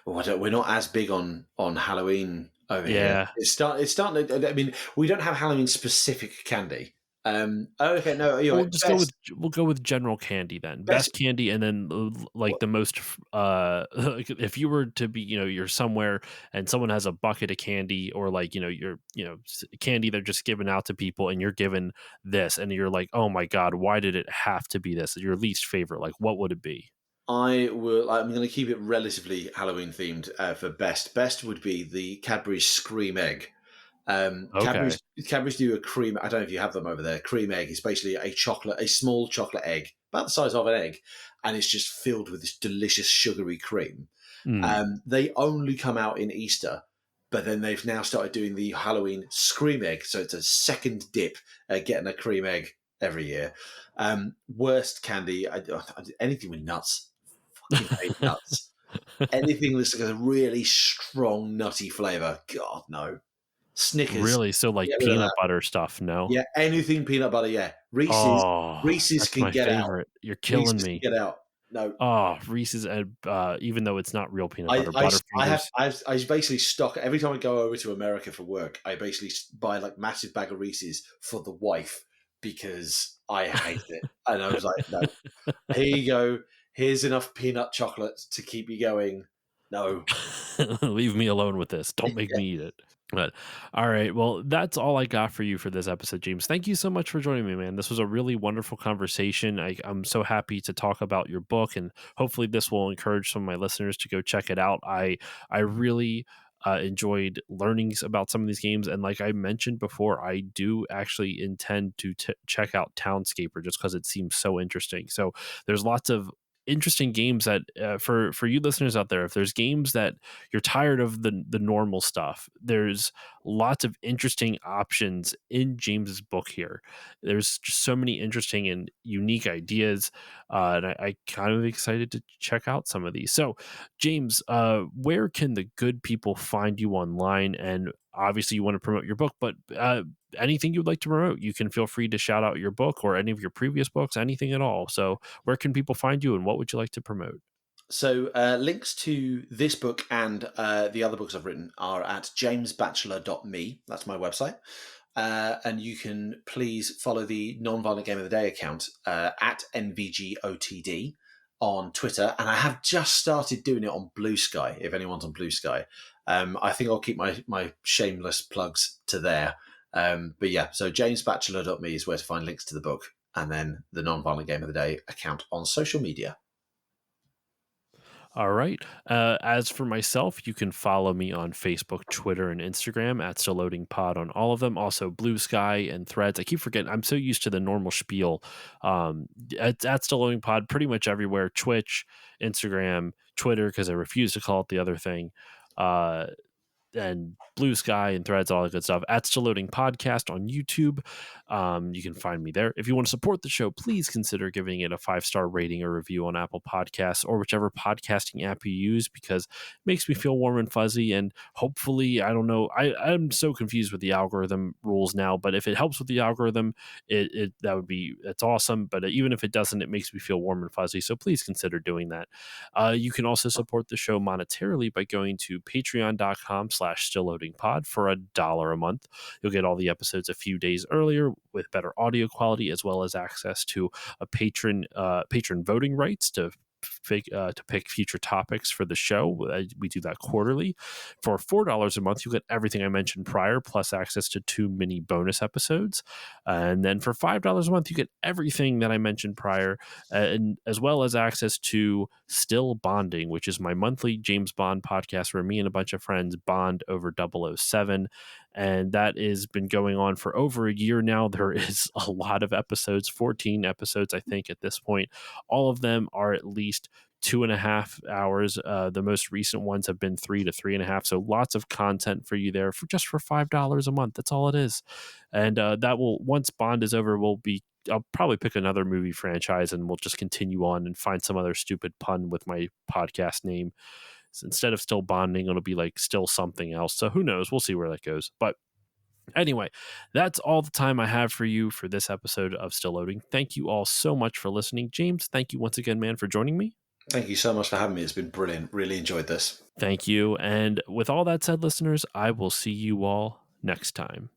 Speaker 2: We're not as big on Halloween over here.
Speaker 1: Yeah.
Speaker 2: It's starting to. I mean, we don't have Halloween specific candy. Okay, no, you're
Speaker 1: We'll
Speaker 2: right.
Speaker 1: just we'll go with general candy then.
Speaker 2: Best.
Speaker 1: Best candy, and then like the most like, if you were to be, you're somewhere and someone has a bucket of candy, or like, you're, candy they're just giving out to people, and you're given this and you're like, "Oh my god, why did it have to be this?" Your least favorite, like what would it be?
Speaker 2: I'm going to keep it relatively Halloween themed for best. Best would be the Cadbury Scream Egg.
Speaker 1: Okay.
Speaker 2: Cadbury's do a cream. I don't know if you have them over there. Cream egg is basically a small chocolate egg, about the size of an egg, and it's just filled with this delicious sugary cream.
Speaker 1: Mm.
Speaker 2: They only come out in Easter, but then they've now started doing the Halloween Scream Egg, so it's a second dip at getting a cream egg every year. Worst candy, anything with nuts. Fucking hate nuts. Anything that's got a really strong nutty flavour. God, no. Snickers,
Speaker 1: Really? So like
Speaker 2: get rid of
Speaker 1: peanut
Speaker 2: that.
Speaker 1: butter stuff, no?
Speaker 2: Yeah, anything peanut butter. Yeah, Reese's.
Speaker 1: Oh,
Speaker 2: Reese's
Speaker 1: that's
Speaker 2: can
Speaker 1: my
Speaker 2: get out.
Speaker 1: favorite. You're killing
Speaker 2: Reese's can
Speaker 1: me.
Speaker 2: get out. No,
Speaker 1: Oh, Reese's, and even though it's not real peanut butter, Butterfingers.
Speaker 2: I basically stock every time I go over to America for work. I basically buy like massive bag of Reese's for the wife because I hate it, and I was like, no, here you go. Here's enough peanut chocolate to keep you going. No,
Speaker 1: Leave me alone with this. Don't make me eat it. But all right, well, that's all I got for you for this episode, James. Thank you so much for joining me, man. This was a really wonderful conversation. I'm so happy to talk about your book, and hopefully, this will encourage some of my listeners to go check it out. I really enjoyed learning about some of these games, and like I mentioned before, I do actually intend to check out Townscaper just because it seems so interesting. So there's lots of interesting games that for you listeners out there, if there's games that you're tired of the normal stuff, there's lots of interesting options in James's book here. There's just so many interesting and unique ideas, and I kind of excited to check out some of these. So James, where can the good people find you online, and obviously you want to promote your book, but anything you'd like to promote, you can feel free to shout out your book or any of your previous books, anything at all. So where can people find you and what would you like to promote?
Speaker 2: So links to this book and the other books I've written are at jamesbatchelor.me. That's my website. And you can please follow the Nonviolent Game of the Day account at NVGOTD on Twitter. And I have just started doing it on Blue Sky, if anyone's on Blue Sky. I think I'll keep my shameless plugs to there. But yeah, so jamesbatchelor.me is where to find links to the book, and then the Nonviolent Game of the Day account on social media.
Speaker 1: All right. As for myself, you can follow me on Facebook, Twitter, and Instagram at Still Loading Pod on all of them. Also, Blue Sky and Threads. I keep forgetting. I'm so used to the normal spiel. At Still Loading Pod, pretty much everywhere. Twitch, Instagram, Twitter, because I refuse to call it the other thing. Uh, and Blue Sky and Threads, all that good stuff. At Still Loading Podcast on YouTube. You can find me there. If you want to support the show, please consider giving it a 5-star rating or review on Apple Podcasts or whichever podcasting app you use, because it makes me feel warm and fuzzy. And hopefully, I don't know, I'm so confused with the algorithm rules now, but if it helps with the algorithm, that's awesome. But even if it doesn't, it makes me feel warm and fuzzy. So please consider doing that. You can also support the show monetarily by going to patreon.com/stillloadingpod for $1 a month. You'll get all the episodes a few days earlier with better audio quality, as well as access to a patron voting rights to pick future topics for the show. We do that quarterly. For $4 a month, you get everything I mentioned prior, plus access to 2 mini bonus episodes. And then for $5 a month, you get everything that I mentioned prior, and as well as access to Still Bonding, which is my monthly James Bond podcast where me and a bunch of friends bond over 007. And that has been going on for over a year now. There is a lot of episodes, 14 episodes, I think, at this point. All of them are at least 2.5 hours. The most recent ones have been 3 to 3.5. So lots of content for you there for just for $5 a month. That's all it is. And that will, once Bond is over, I'll probably pick another movie franchise and we'll just continue on and find some other stupid pun with my podcast name. So instead of Still Bonding, it'll be like Still something else. So who knows? We'll see where that goes. But anyway, that's all the time I have for you for this episode of Still Loading. Thank you all so much for listening. James, thank you once again, man, for joining me.
Speaker 2: Thank you so much for having me. It's been brilliant. Really enjoyed this.
Speaker 1: Thank you. And with all that said, listeners, I will see you all next time.